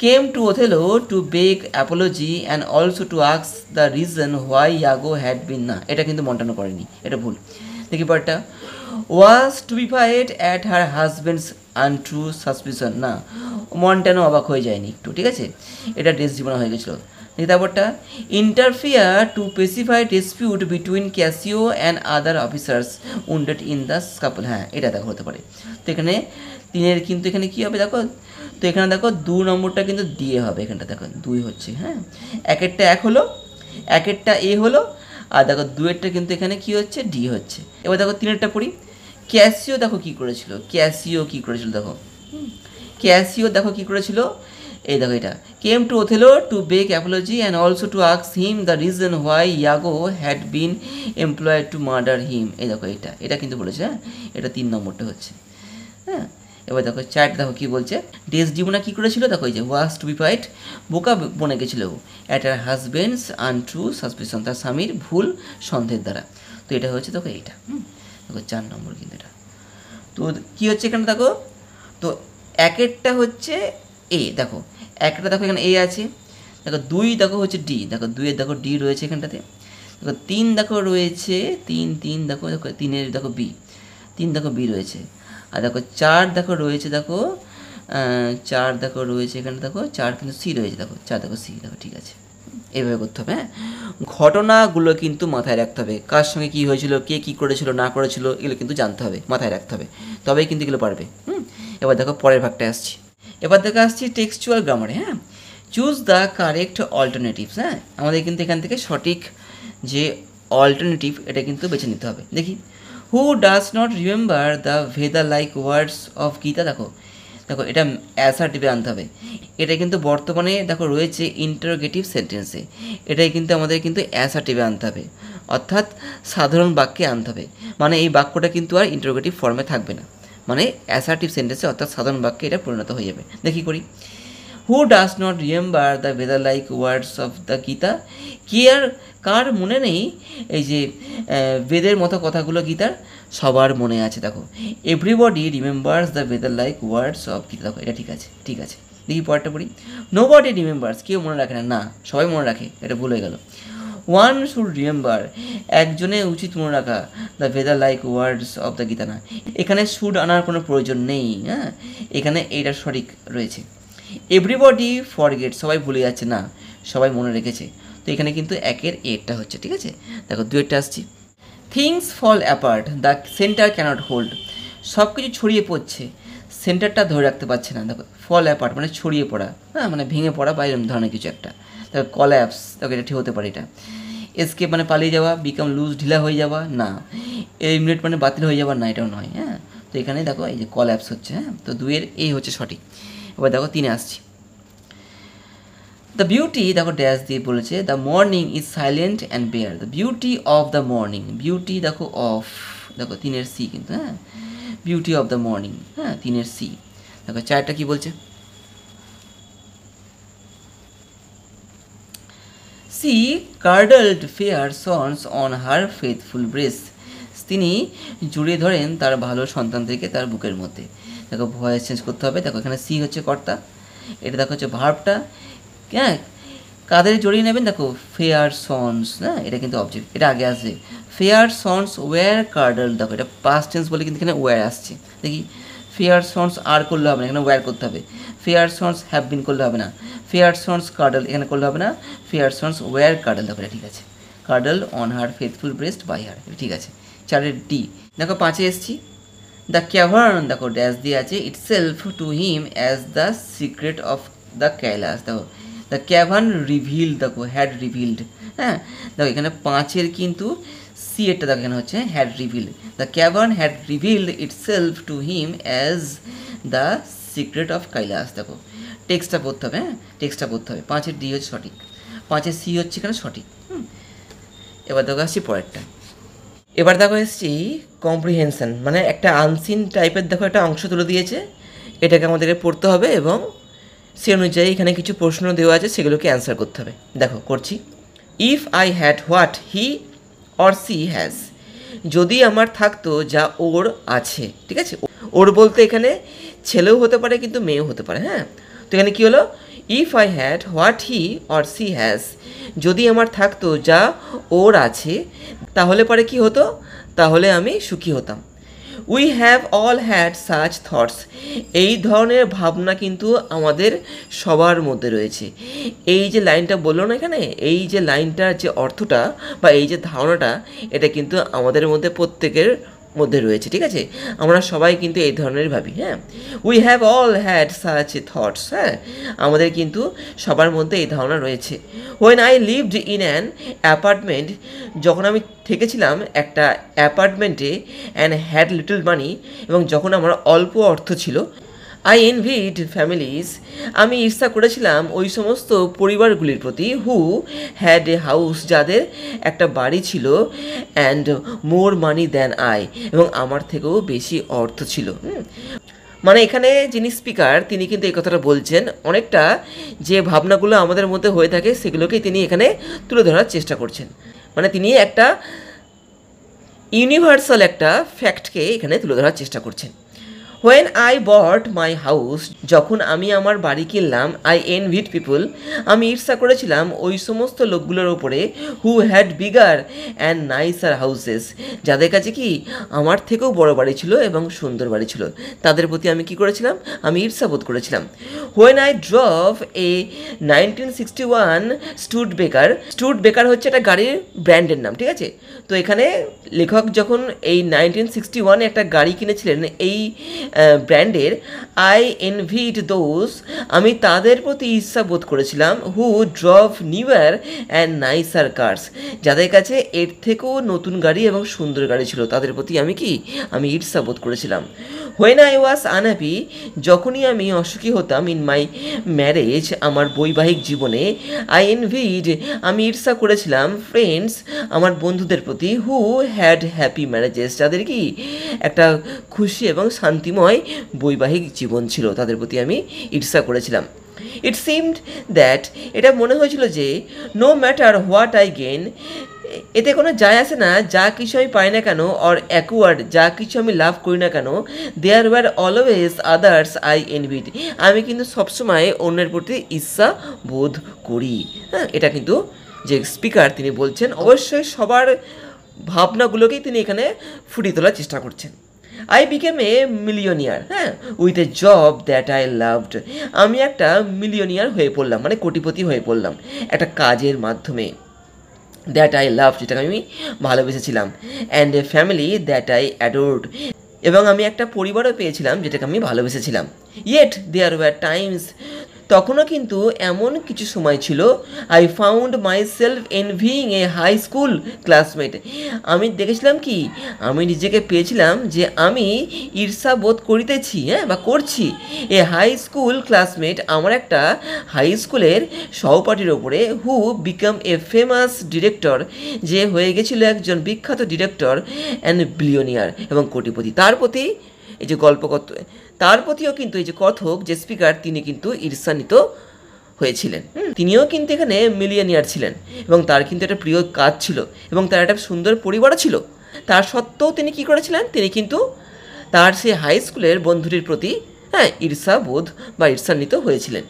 came to Othello to beg apology and also to ask the reason why Iago had been, না এটা কিন্তু মন্টানো করেনি, এটা ভুল। দেখি পরটা, was to be fight at her husband's untrue suspicion, না মন্টানো অবাক হয়ে যায়নি একটু, ঠিক আছে, এটা ডেসডিমোনা হয়ে গেছিলো। দেখি তারপরটা, interfere to pacify dispute between Cassio and other officers wounded in the scuffle, হ্যাঁ এটা দেখো হতে পারে। তো এখানে 3-এর কিন্তু এখানে কী হবে দেখো, তো এখানে দেখো 2 নম্বরটা কিন্তু দিয়ে হবে, এখানটা দেখো 2 হচ্ছে, হ্যাঁ 1-এরটা 1 হলো, 1-এরটা এ হলো, আর দেখো 2-এরটা কিন্তু এখানে কী হচ্ছে, ডি হচ্ছে। এবার দেখো 3-এরটা পড়ি। ক্যাসিও দেখো কী করেছিল, দেখো ক্যাসিও দেখো কী করেছিল, এই দেখো এটা, came to Othello to beg apology and also to ask him the reason why Iago had been employed to murder him, এই দেখো এটা কিন্তু বলেছে, হ্যাঁ এটা 3 নম্বরটা হচ্ছে, হ্যাঁ। এবার দেখো 4 দেখো কী বলছে, ডেসডিমোনা কী করেছিল, দেখো এই যে ওয়াজ টু বি ফাইট, বোকা বনে গেছিল at her husband's untrue suspicion, তার স্বামীর ভুল সন্দেহের দ্বারা। তো এটা হচ্ছে দেখো এইটা, দেখো 4 নম্বর কিন্তু এটা। তো কী হচ্ছে এখানে দেখো, তো 1-এরটা হচ্ছে এ, দেখো 1-টা দেখো এখানে এ আছে, দেখো 2 দেখো হচ্ছে ডি, দেখো 2-এর দেখো ডি রয়েছে এখানটাতে, দেখো 3 দেখো রয়েছে, 3 দেখো 3-এর দেখো বি, 3 দেখো বি রয়েছে, আর দেখো 4 দেখো রয়েছে, দেখো 4 দেখো রয়েছে এখানে, দেখো 4 কিন্তু সি রয়েছে, দেখো 4 দেখো সি, দেখো ঠিক আছে, এইভাবে করতে হবে, হ্যাঁ। ঘটনাগুলো কিন্তু মাথায় রাখতে হবে, কার সঙ্গে কী হয়েছিল, কে কী করেছিল না করেছিল, এগুলো কিন্তু জানতে হবে, মাথায় রাখতে হবে, তবেই কিন্তু এগুলো পারবে। এবার দেখো পরের ভাগটা আসছি। এবার দেখে আসছি টেক্সচুয়াল গ্রামারে, হ্যাঁ চুজ দ্য কারেক্ট অল্টারনেটিভস, হ্যাঁ আমাদের কিন্তু এখান থেকে সঠিক যে অল্টারনেটিভ এটা কিন্তু বেছে নিতে হবে। দেখি হু ডাজ নট রিমেম্বার দ্য ভেদা লাইক ওয়ার্ডস অফ গীতা, দেখো এটা অ্যাসার্টিভে আনতে হবে, এটা কিন্তু বর্তমানে দেখো রয়েছে ইন্টারোগেটিভ সেন্টেন্সে, এটাই কিন্তু আমাদের কিন্তু অ্যাসার্টিভে আনতে হবে, অর্থাৎ সাধারণ বাক্যে আনতে হবে, মানে এই বাক্যটা কিন্তু আর ইন্টারোগেটিভ ফর্মে থাকবে না, মানে অ্যাসার্টিভ সেন্টেন্সে অর্থাৎ সাধারণ বাক্যে এটা পরিণত হয়ে যাবে। দেখি করি। Who does not remember the বেদার like words of the Gita? কি আর কার মনে নেই এই যে বেদের মতো কথাগুলো গীতার? সবার মনে আছে। দেখো, এভরিবডি রিমেম্বার্স দ্য বেদার লাইক ওয়ার্ডস অফ গীতা। দেখো, এটা ঠিক আছে, ঠিক আছে। দেখি পরেরটা পড়ি। নো বডি রিমেম্বার্স, কেউ মনে রাখে না, না সবাই মনে রাখে, এটা ভুল হয়ে গেল। ওয়ান শুড রিমেম্বার, একজনে উচিত মনে রাখা দ্য বেদার like words of the Gita. না, এখানে শুড আনার কোনো প্রয়োজন নেই, হ্যাঁ, এখানে এইটা সঠিক রয়েছে। এভরিবডি ফরগেট, সবাই ভুলে যাচ্ছে, না সবাই মনে রেখেছে। তো এখানে কিন্তু একের এরটা হচ্ছে, ঠিক আছে। দেখো দুয়েরটা আসছি। Things fall apart, the centre cannot hold, সব কিছু ছড়িয়ে পড়ছে, সেন্টারটা ধরে রাখতে পারছে না। দেখো, ফল অ্যাপার্ট মানে ছড়িয়ে পড়া, হ্যাঁ, মানে ভেঙে পড়া বা এরকম ধরনের কিছু একটা। দেখো, কল্যাপস, দেখো এটা ঠিক হতে পারে। এটা এসকেপ মানে পালিয়ে যাওয়া, বিকাম লুজ ঢিলা হয়ে যাওয়া, না। এলিমিনেট মানে বাতিল হয়ে যাওয়া, না এটাও নয়, হ্যাঁ। তো এখানে দেখো এই যে কল্যাপস হচ্ছে, হ্যাঁ। তো দুয়ের এই হচ্ছে সঠিক। এবার দেখো তিনে আসছি। দ্য বিউটি, দেখো ড্যাশ দিয়ে বলেছে, the morning is silent and bare, the beauty of the morning, beauty দেখো অফ, দেখো তিনের সি কিন্তু, হ্যাঁ, বিউটি অফ দ্য মর্নিং, হ্যাঁ, তিনের সি। দেখো চারটা কি বলছে। She cradled fair sons on her faithful breast, তিনি জড়িয়ে ধরেন তার ভালো সন্তান থেকে তার বুকের মধ্যে। দেখো ভয়েস চেঞ্জ করতে হবে। দেখো এখানে সি হচ্ছে কর্তা, এটা দেখো হচ্ছে ভার্বটা, হ্যাঁ, কাদের জড়িয়ে নেবেন? দেখো ফেয়ার সন্স, হ্যাঁ, এটা কিন্তু অবজেক্ট, এটা আগে আসবে। ফেয়ার সন্স ওয়্যার কার্ডল, দেখো এটা পাস্ট টেন্স বলে কিন্তু এখানে ওয়্যার আসছে। দেখি, ফেয়ার সন্স আর করলে হবে না, এখানে ওয়্যার করতে হবে। ফেয়ার সন্স হ্যাভ বিন করলে হবে না। ফেয়ার সন্স কার্ডল এখানে করলে হবে না। ফেয়ার সন্স ওয়্যার কার্ডল, দেখো এটা ঠিক আছে। Cradle on her faithful breast by her, ঠিক আছে। চারের ডি। দেখো পাঁচে এসছি। দ্য ক্যাভার্ন, দেখো ড্যাশ দিয়ে আছে, ইট self to him as the secret of the Kailash. দেখো দ্য ক্যাভার্ন রিভিল্ড, দেখো হ্যাড রিভিল্ড, হ্যাঁ। দেখো এখানে পাঁচের কিন্তু সি এরটা দেখো এখানে হচ্ছে had revealed. The cavern had revealed itself to him as the secret of Kailash. দেখো টেক্সটটা পড়তে হবে, হ্যাঁ, টেক্সটটা পড়তে হবে। পাঁচের ডি হচ্ছে সঠিক, পাঁচের সি হচ্ছে এখানে সঠিক। এবার দেখো আসছি পরেরটা। এবার দেখো এসছি কম্প্রিহেনশন, মানে একটা আনসিন টাইপের দেখো একটা অংশ তুলে দিয়েছে, এটাকে আমাদেরকে পড়তে হবে এবং সে অনুযায়ী এখানে কিছু প্রশ্ন দেওয়া আছে, সেগুলোকে অ্যান্সার করতে হবে। দেখো করছি। If I had what he or she has, যদি আমার থাকতো যা ওর আছে, ঠিক আছে। ওর বলতে এখানে ছেলেও হতে পারে কিন্তু মেয়েও হতে পারে, হ্যাঁ। তো এখানে কী হলো? If I had what he or she has, যদি আমার থাকতো যা ওর আছে, তাহলে পরে কি হতো? তাহলে আমি সুখী হতাম। We have all had such thoughts, এই ধরনের ভাবনা কিন্তু আমাদের সবার মধ্যে রয়েছে। এই যে লাইনটা বললো না এখানে, এই যে লাইনটার যে অর্থটা বা এই যে ধারণাটা, এটা কিন্তু আমাদের মধ্যে প্রত্যেকের মধ্যে রয়েছে, ঠিক আছে। আমরা সবাই কিন্তু এই ধরনের ভাবি, হ্যাঁ। We have all had such thoughts, হ্যাঁ, আমাদের কিন্তু সবার মধ্যে এই ধারণা রয়েছে। When I lived in an apartment, যখন আমি থেকেছিলাম একটা অ্যাপার্টমেন্টে, অ্যান্ড হ্যাড লিটল মানি, এবং যখন আমার অল্প অর্থ ছিল, আই এনভিড ফ্যামিলিজ, আমি ঈর্ষা করেছিলাম ওই সমস্ত পরিবারগুলির প্রতি, হু হ্যাড এ হাউস, যাদের একটা বাড়ি ছিল, and more money than I, এবং আমার থেকেও বেশি অর্থ ছিল। মানে এখানে যিনি স্পিকার তিনি কিন্তু এই কথাটা বলছেন, অনেকটা যে ভাবনাগুলো আমাদের মধ্যে হয়ে থাকে সেগুলোকেই তিনি এখানে তুলে ধরার চেষ্টা করছেন। মানে তিনি একটা ইউনিভার্সাল একটা ফ্যাক্টকে এখানে তুলে ধরার চেষ্টা করছেন। When I bought my house, যখন আমি আমার বাড়ি কিনলাম, আই এনভিড পিপল, আমি ঈর্ষা করেছিলাম ওই সমস্ত লোকগুলোর ওপরে, who had bigger and nicer houses, যাদের কাছে কি আমার থেকেও বড় বাড়ি ছিল এবং সুন্দর বাড়ি ছিল, তাদের প্রতি আমি কি করেছিলাম? আমি ঈর্ষাবোধ করেছিলাম। হোয়েন আই ড্রভ এ 1961 স্টুডবেকার, স্টুডবেকার হচ্ছে একটা গাড়ির ব্র্যান্ডের নাম, ঠিক আছে। তো এখানে লেখক যখন এই 1961 একটা গাড়ি কিনেছিলেন এই ব্র্যান্ডের, আই এনভিড দোজ, আমি তাদের প্রতি ঈর্ষা বোধ করেছিলাম, হু ড্রভ নিউয়ার অ্যান্ড নাইসার কার্স, যাদের কাছে এর থেকেও নতুন গাড়ি এবং সুন্দর গাড়ি ছিল, তাদের প্রতি আমি কি? আমি ঈর্ষা বোধ করেছিলাম। হোয়েন আই ওয়াজ আনহ্যাপি, যখনই আমি অসুখী হতাম ইন মাই ম্যারেজ, আমার বৈবাহিক জীবনে, আই এনভিড, আমি ঈর্ষা করেছিলাম ফ্রেন্ডস, আমার বন্ধুদের প্রতি, হু হ্যাড হ্যাপি ম্যারেজেস, যাদের কি একটা খুশি এবং শান্তিময় বৈবাহিক জীবন ছিল, তাদের প্রতি আমি ঈর্ষা করেছিলাম। ইট সিমড দ্যাট, এটা মনে হয়েছিল যে no matter what I gain, এতে কোনো যায় আসে না যা কিছু আমি পাই না কেন, অর অ্যাকওয়ার্ড, যা কিছু আমি লাভ করি না কেন, there were always others I envied, আমি কিন্তু সবসময় অন্যের প্রতি ঈর্ষা বোধ করি। হ্যাঁ, এটা কিন্তু যে স্পিকার তিনি বলছেন, অবশ্যই সবার ভাবনাগুলোকেই তিনি এখানে ফুটিয়ে তোলার চেষ্টা করছেন। আই বিকেম এ মিলিয়নিয়ার, হ্যাঁ, with a job that I loved, আমি একটা মিলিয়নিয়ার হয়ে পড়লাম, মানে কোটিপতি হয়ে পড়লাম একটা কাজের মাধ্যমে। দ্যাট আই লাভ, যেটাকে আমি ভালোবেসেছিলাম। And a family that I adored, এবং আমি একটা পরিবারও পেয়েছিলাম যেটাকে আমি ভালোবেসেছিলাম। ইয়েট দেয়ার ওয়ার টাইমস, তখনও কিন্তু এমন কিছু সময় ছিল, I found myself envying a high school classmate, আমি দেখেছিলাম কি, আমি নিজেকে পেয়েছিলাম যে আমি ঈর্ষা বোধ করিতেছি, হ্যাঁ, বা করছি, এ হাই স্কুল ক্লাসমেট, আমার একটা হাই স্কুলের সহপাঠীর ওপরে, হু বিকাম এ ফেমাস ডিরেক্টর, যে হয়ে গেছিল একজন বিখ্যাত ডিরেক্টর, অ্যান্ড বিলিয়নিয়ার, এবং কোটিপতি। তার প্রতি এই যে গল্পকথ, তার প্রতিও কিন্তু এই যে কথক যে স্পিকার, তিনি কিন্তু ঈর্ষান্বিত হয়েছিলেন। তিনিও কিন্তু এখানে মিলিয়নিয়ার ছিলেন, এবং তার কিন্তু একটা প্রিয় কাজ ছিল, এবং তার একটা সুন্দর পরিবারও ছিল। তার সত্ত্বেও তিনি কী করেছিলেন, তিনি কিন্তু তার সেই হাই স্কুলের বন্ধুটির প্রতি, হ্যাঁ, ঈর্ষা বোধ বা ঈর্ষান্বিত হয়েছিলেন।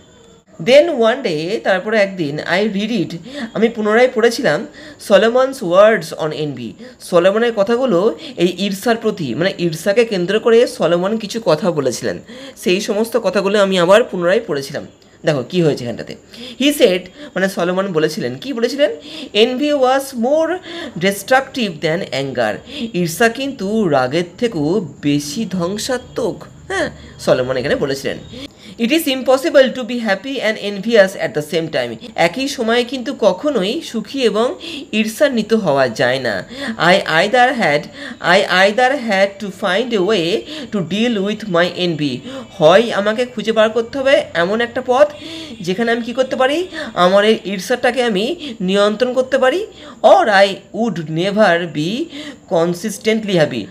দেন ওয়ান ডে, তারপরে একদিন, আই রিড, আমি পুনরায় পড়েছিলাম সলোমনস ওয়ার্ডস অন এনভি, সলোমনের কথাগুলো এই ঈর্ষার প্রতি, মানে ঈর্ষাকে কেন্দ্র করে সলোমন কিছু কথা বলেছিলেন, সেই সমস্ত কথাগুলো আমি আবার পুনরায় পড়েছিলাম। দেখো কি হয়েছে এখানটাতে। হি সেড, মানে সলোমন বলেছিলেন, কি বলেছিলেন, এনভি ওয়াজ মোর ডিস্ট্রাকটিভ দ্যান অ্যাঙ্গার, ঈর্ষা কিন্তু রাগের থেকেও বেশি ধ্বংসাত্মক। হ্যাঁ, সলোমন এখানে বলেছিলেন। It is impossible to be happy and envious at the same time, একই সময়ে কিন্তু কখনোই সুখী এবং ঈর্ষান্বিত হওয়া যায় না। I either had to find a way to deal with my envy, হয় আমাকে খুঁজে বার করতে হবে এমন একটা পথ যেখানে আমি কী করতে পারি, আমার এই ঈর্ষাটাকে আমি নিয়ন্ত্রণ করতে পারি, or I would never be consistently happy,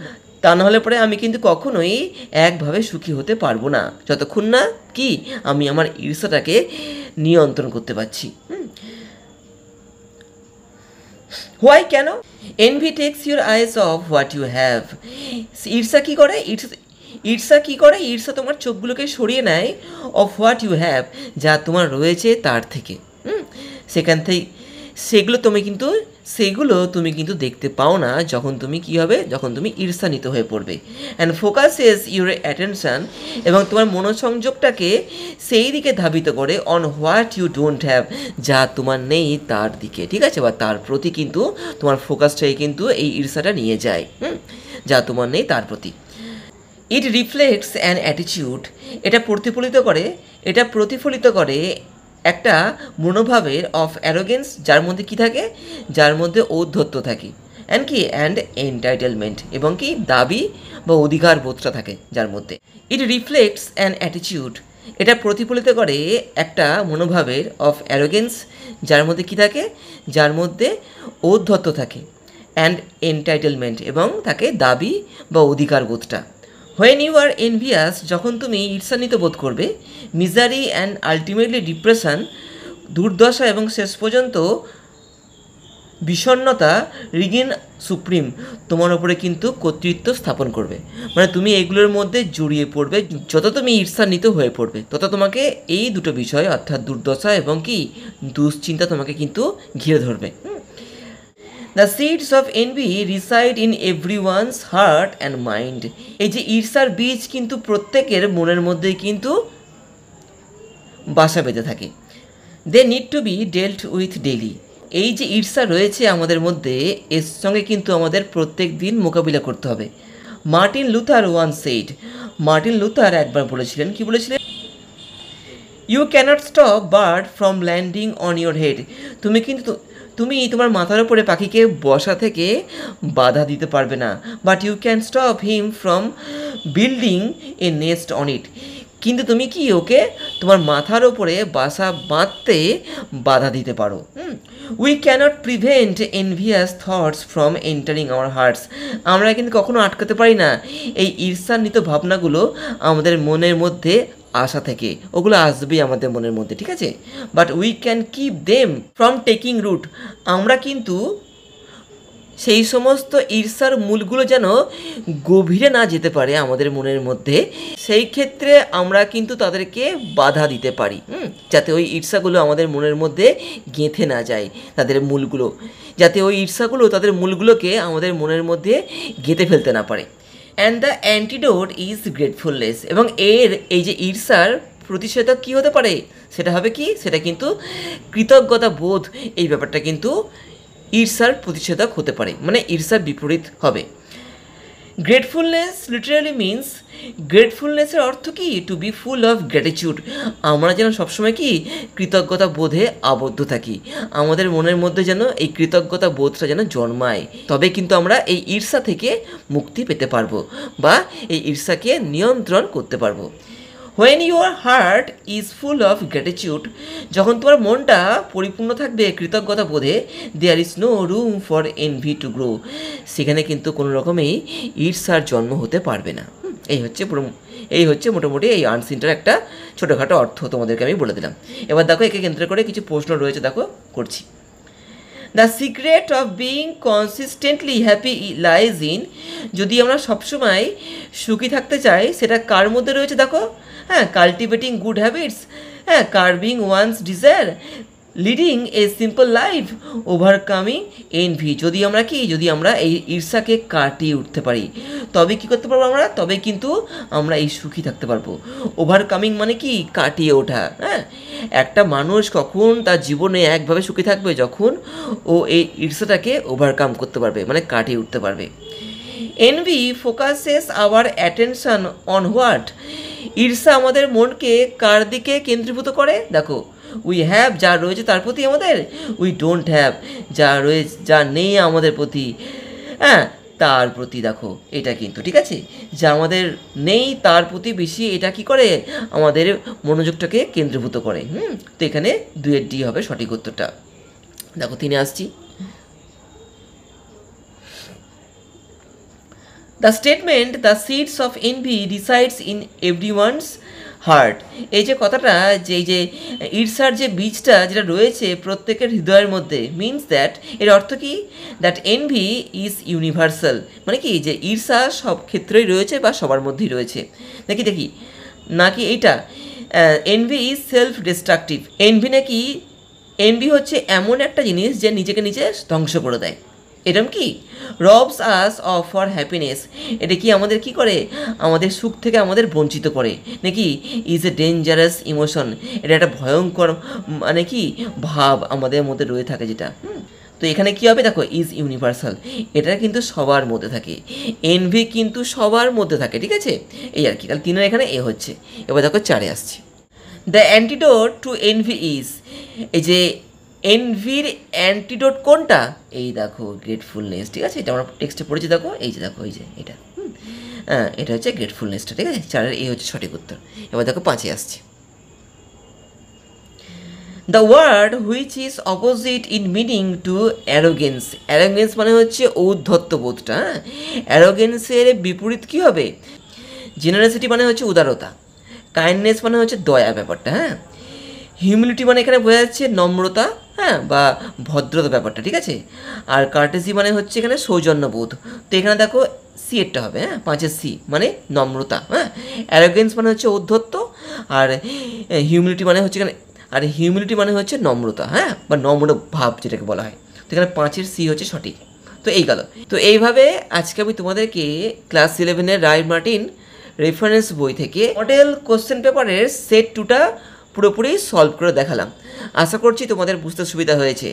তা নাহলে পরে আমি কিন্তু কখনোই একভাবে সুখী হতে পারবো না, যতক্ষণ না কি আমি আমার ঈর্ষাটাকে নিয়ন্ত্রণ করতে পারছি। হোয়াই, কেন? Envy takes your eyes off what you have, ঈর্ষা কী করে, ঈর্ষা তোমার চোখগুলোকে সরিয়ে নেয়, অফ হোয়াট ইউ হ্যাভ, যা তোমার রয়েছে তার থেকে। সেখান থেকে সেগুলো তুমি কিন্তু দেখতে পাও না যখন তুমি কী হবে, যখন তুমি ঈর্ষান্বিত হয়ে পড়বে। অ্যান্ড ফোকাসেস ইউর অ্যাটেনশান, এবং তোমার মনোসংযোগটাকে সেই দিকে ধাবিত করে, on what you don't have, যা তোমার নেই তার দিকে, ঠিক আছে, বা তার প্রতি কিন্তু তোমার ফোকাসটাই কিন্তু এই ঈর্ষাটা নিয়ে যায়, যা তোমার নেই তার প্রতি। ইট রিফ্লেক্টস অ্যান অ্যাটিটিউড, এটা প্রতিফলিত করে একটা মনোভাবের অফ অ্যারোগেন্স, যার মধ্যে কি থাকে, যার মধ্যে ঔদ্ধত্য থাকে, অ্যান্ড এন্টাইটেলমেন্ট, এবং কি দাবি বা অধিকার বোধটা থাকে যার মধ্যে। ইট রিফ্লেক্টস অ্যান অ্যাটিটিউড, এটা প্রতিফলিত করে একটা মনোভাবের অফ অ্যারোগেন্স, যার মধ্যে কি থাকে, যার মধ্যে ঔদ্ধত্য থাকে, অ্যান্ড এন্টাইটেলমেন্ট, এবং থাকে দাবি বা অধিকার বোধটা। হোয়েন ইউ আর এনভিয়াস, যখন তুমি ঈর্ষান্বিত বোধ করবে, মিজারি অ্যান্ড আলটিমেটলি ডিপ্রেশন, দুর্দশা এবং শেষ পর্যন্ত বিষণ্ণতা, রিগেন সুপ্রিম, তোমার ওপরে কিন্তু কর্তৃত্ব স্থাপন করবে, মানে তুমি এগুলোর মধ্যে জড়িয়ে পড়বে, যত তুমি ঈর্ষান্বিত হয়ে পড়বে তত তোমাকে এই দুটো বিষয়, অর্থাৎ দুর্দশা এবং কি দুশ্চিন্তা, তোমাকে কিন্তু ঘিরে ধরবে। The seeds of envy reside in everyone's heart and mind, এই যে ঈর্ষার বীজ কিন্তু প্রত্যেকের মনের মধ্যেই কিন্তু বাসা বেঁধে থাকে। They need to be dealt with daily, এই যে ঈর্ষা রয়েছে আমাদের মধ্যে, এর সঙ্গে কিন্তু আমাদের প্রত্যেক দিন মোকাবিলা করতে হবে। মার্টিন লুথার একবার বলেছিলেন, কি বলেছিলেন, you cannot stop bird from landing on your head, তুমি তোমার মাথার উপরে পাখিকে বসা থেকে বাধা দিতে পারবে না, but you can stop him from building a nest on it. কিন্তু তুমি কি ওকে তোমার মাথার ওপরে বাসা বাঁধতে বাধা দিতে পারো। We cannot prevent envious thoughts from entering our hearts. আমরা কিন্তু কখনো আটকাতে পারি না এই ঈর্ষান্বিত ভাবনাগুলো আমাদের মনের মধ্যে আসা থেকে, ওগুলো আসবেই আমাদের মনের মধ্যে, ঠিক আছে। But we can keep them from taking root. আমরা কিন্তু সেই সমস্ত ঈর্ষার মূলগুলো যেন গভীরে না যেতে পারে আমাদের মনের মধ্যে, সেই ক্ষেত্রে আমরা কিন্তু তাদেরকে বাধা দিতে পারি, যাতে ওই ঈর্ষাগুলো আমাদের মনের মধ্যে গেঁথে না যায়, তাদের মূলগুলো, যাতে ওই ঈর্ষাগুলো তাদের মূলগুলোকে আমাদের মনের মধ্যে গেঁথে ফেলতে না পারে। And the antidote is gratefulness. এবং এর এই যে ঈর্ষার প্রতিষেধক কী হতে পারে, সেটা হবে কি, সেটা কিন্তু কৃতজ্ঞতা বোধ। এই ব্যাপারটা কিন্তু ঈর্ষার প্রতিষেধক হতে পারে, মানে ঈর্ষার বিপরীত হবে। গ্রেটফুলনেস লিটারালি মিনস, গ্রেটফুলনেসের অর্থ কি, to be full of gratitude. আমরা যেন সবসময় কি কৃতজ্ঞতা বোধে আবদ্ধ থাকি, আমাদের মনের মধ্যে যেন এই কৃতজ্ঞতা বোধটা যেন জন্মায়, তবে কিন্তু আমরা এই ঈর্ষা থেকে মুক্তি পেতে পারবো বা এই ঈর্ষাকে নিয়ন্ত্রণ করতে পারবো। When your heart is full of gratitude, যখন তোমার মনটা পরিপূর্ণ থাকবে কৃতজ্ঞতা বোধে, there is no room for envy to grow. সেখানে কিন্তু কোনো রকমেই ঈর্ষার জন্ম হতে পারবে না। এই হচ্ছে মোটামুটি এই আনসিনটার একটা ছোটোখাটো অর্থ তোমাদেরকে আমি বলে দিলাম। এবার দেখো, একে কেন্দ্র করে কিছু প্রশ্ন রয়েছে, দেখো করছি। The secret of being consistently happy lies in, যদি আমরা সবসময় সুখী থাকতে চাই সেটা কার মধ্যে রয়েছে, দেখো, cultivating good habits, curbing one's desire, leading a simple life, overcoming envy. যদি আমরা এই ঈর্ষাকে কাটিয়ে উঠতে পারি, তবে কি করতে পারবো আমরা, তবে কিন্তু আমরা এই সুখী থাকতে পারবো। ওভারকামিং মানে কি, কাটিয়ে ওঠা। একটা মানুষ কখন তার জীবনে একভাবে সুখী থাকবে, যখন ও এই ঈর্ষাটাকে ওভারকাম করতে পারবে, মানে কাটিয়ে উঠতে পারবে। Envy focuses our attention on what, ঈর্ষা আমাদের মনকে কার দিকে কেন্দ্রীভূত করে, দেখো, উই হ্যাভ, যা রয়েছে তার প্রতি আমাদের, উই ডোন্ট হ্যাভ, যা নেই আমাদের প্রতি, তার প্রতি। দেখো এটা কিন্তু ঠিক আছে, যা আমাদের নেই তার প্রতি বেশি এটা কি করে, আমাদের মনোযোগটাকে কেন্দ্রীভূত করে। তো এখানে 2-এর ডি হবে সঠিক উত্তরটা। দেখো 3-এ আসছি। The statement the seeds of envy resides in everyone's heart, এই যে কথাটা, যে এই যে ঈর্ষার যে বীজটা যেটা রয়েছে প্রত্যেকের হৃদয়ের মধ্যে, মিনস দ্যাট, এর অর্থ কি, দ্যাট এনভি ইজ ইউনিভার্সাল, মানে কি যে ঈর্ষা সব ক্ষেত্রেই রয়েছে বা সবার মধ্যেই রয়েছে। নাকি এইটা envy is self destructive, envy হচ্ছে এমন একটা জিনিস যে নিজেকে নিজে ধ্বংস করে দেয়। এরকম কি, রবস আস অফ ফর হ্যাপিনেস, এটা কি আমাদের কি করে, আমাদের সুখ থেকে আমাদের বঞ্চিত করে। নাকি ইজ এ ডেঞ্জারাস ইমোশন, এটা একটা ভয়ঙ্কর মানে কি ভাব আমাদের মধ্যে রয়ে থাকে যেটা। তো এখানে কি হবে, দেখো, ইজ ইউনিভার্সাল, এটা কিন্তু সবার মধ্যে থাকে, এনভি কিন্তু সবার মধ্যে থাকে, ঠিক আছে, এই আর কি। তাহলে 3-এর এখানে এ হচ্ছে। এবার দেখো 4-এ আসছি। The antidote to envy is, এই যে এনভির অ্যান্টিডোট কোনটা, এই দেখো গ্রেটফুলনেস, ঠিক আছে, এটা আমরা টেক্সটে পড়েছি, দেখো এই যে, দেখো এই যে এটা, এটা হচ্ছে গ্রেটফুলনেসটা, ঠিক আছে। 4-এর এই হচ্ছে সঠিক উত্তর। এবার দেখো 5-এ আসছি। The word which is opposite in meaning to arrogance, arrogance মানে হচ্ছে ঔদ্ধত্যবোধটা, অ্যারোগেন্সের বিপরীত কী হবে, জেনারেসিটি মানে হচ্ছে উদারতা, কাইন্ডনেস মানে হচ্ছে দয়া ব্যাপারটা, হিউমিলিটি মানে এখানে বোঝা যাচ্ছে নম্রতা, বা ভদ্রতা ব্যাপারটা, ঠিক আছে। আর কার্টেসি মানে হচ্ছে এখানে সৌজন্যবোধ। তো এখানে দেখো সি এরটা হবে, 5-এর সি মানে নম্রতা, অ্যারোগেন্স মানে হচ্ছে ঔদ্ধত্য, আর হিউমিলিটি মানে হচ্ছে নম্রতা, বা নম্র ভাব যেটাকে বলা হয়। তো এখানে 5-এর সি হচ্ছে সঠিক। তো এই গেল। তো এইভাবে আজকে আমি তোমাদেরকে ক্লাস 11-এর রায় মার্টিন রেফারেন্স বই থেকে মডেল কোশ্চেন পেপারের সেট 2টা পুরোপুরি সলভ করে দেখালাম। আশা করছি তোমাদের বুঝতে সুবিধা হয়েছে।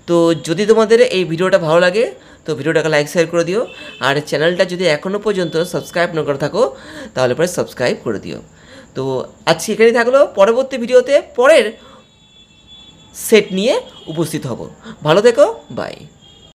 তো যদি তোমাদের এই ভিডিওটা ভালো লাগে তো ভিডিওটাকে লাইক শেয়ার করে দিও, আর চ্যানেলটা যদি এখনও পর্যন্ত সাবস্ক্রাইব না করে থাকো তাহলে পরে সাবস্ক্রাইব করে দিও। তো আজকে এখানেই থাকলো, পরবর্তী ভিডিওতে পরের সেট নিয়ে উপস্থিত হব। ভালো থেকো, বাই।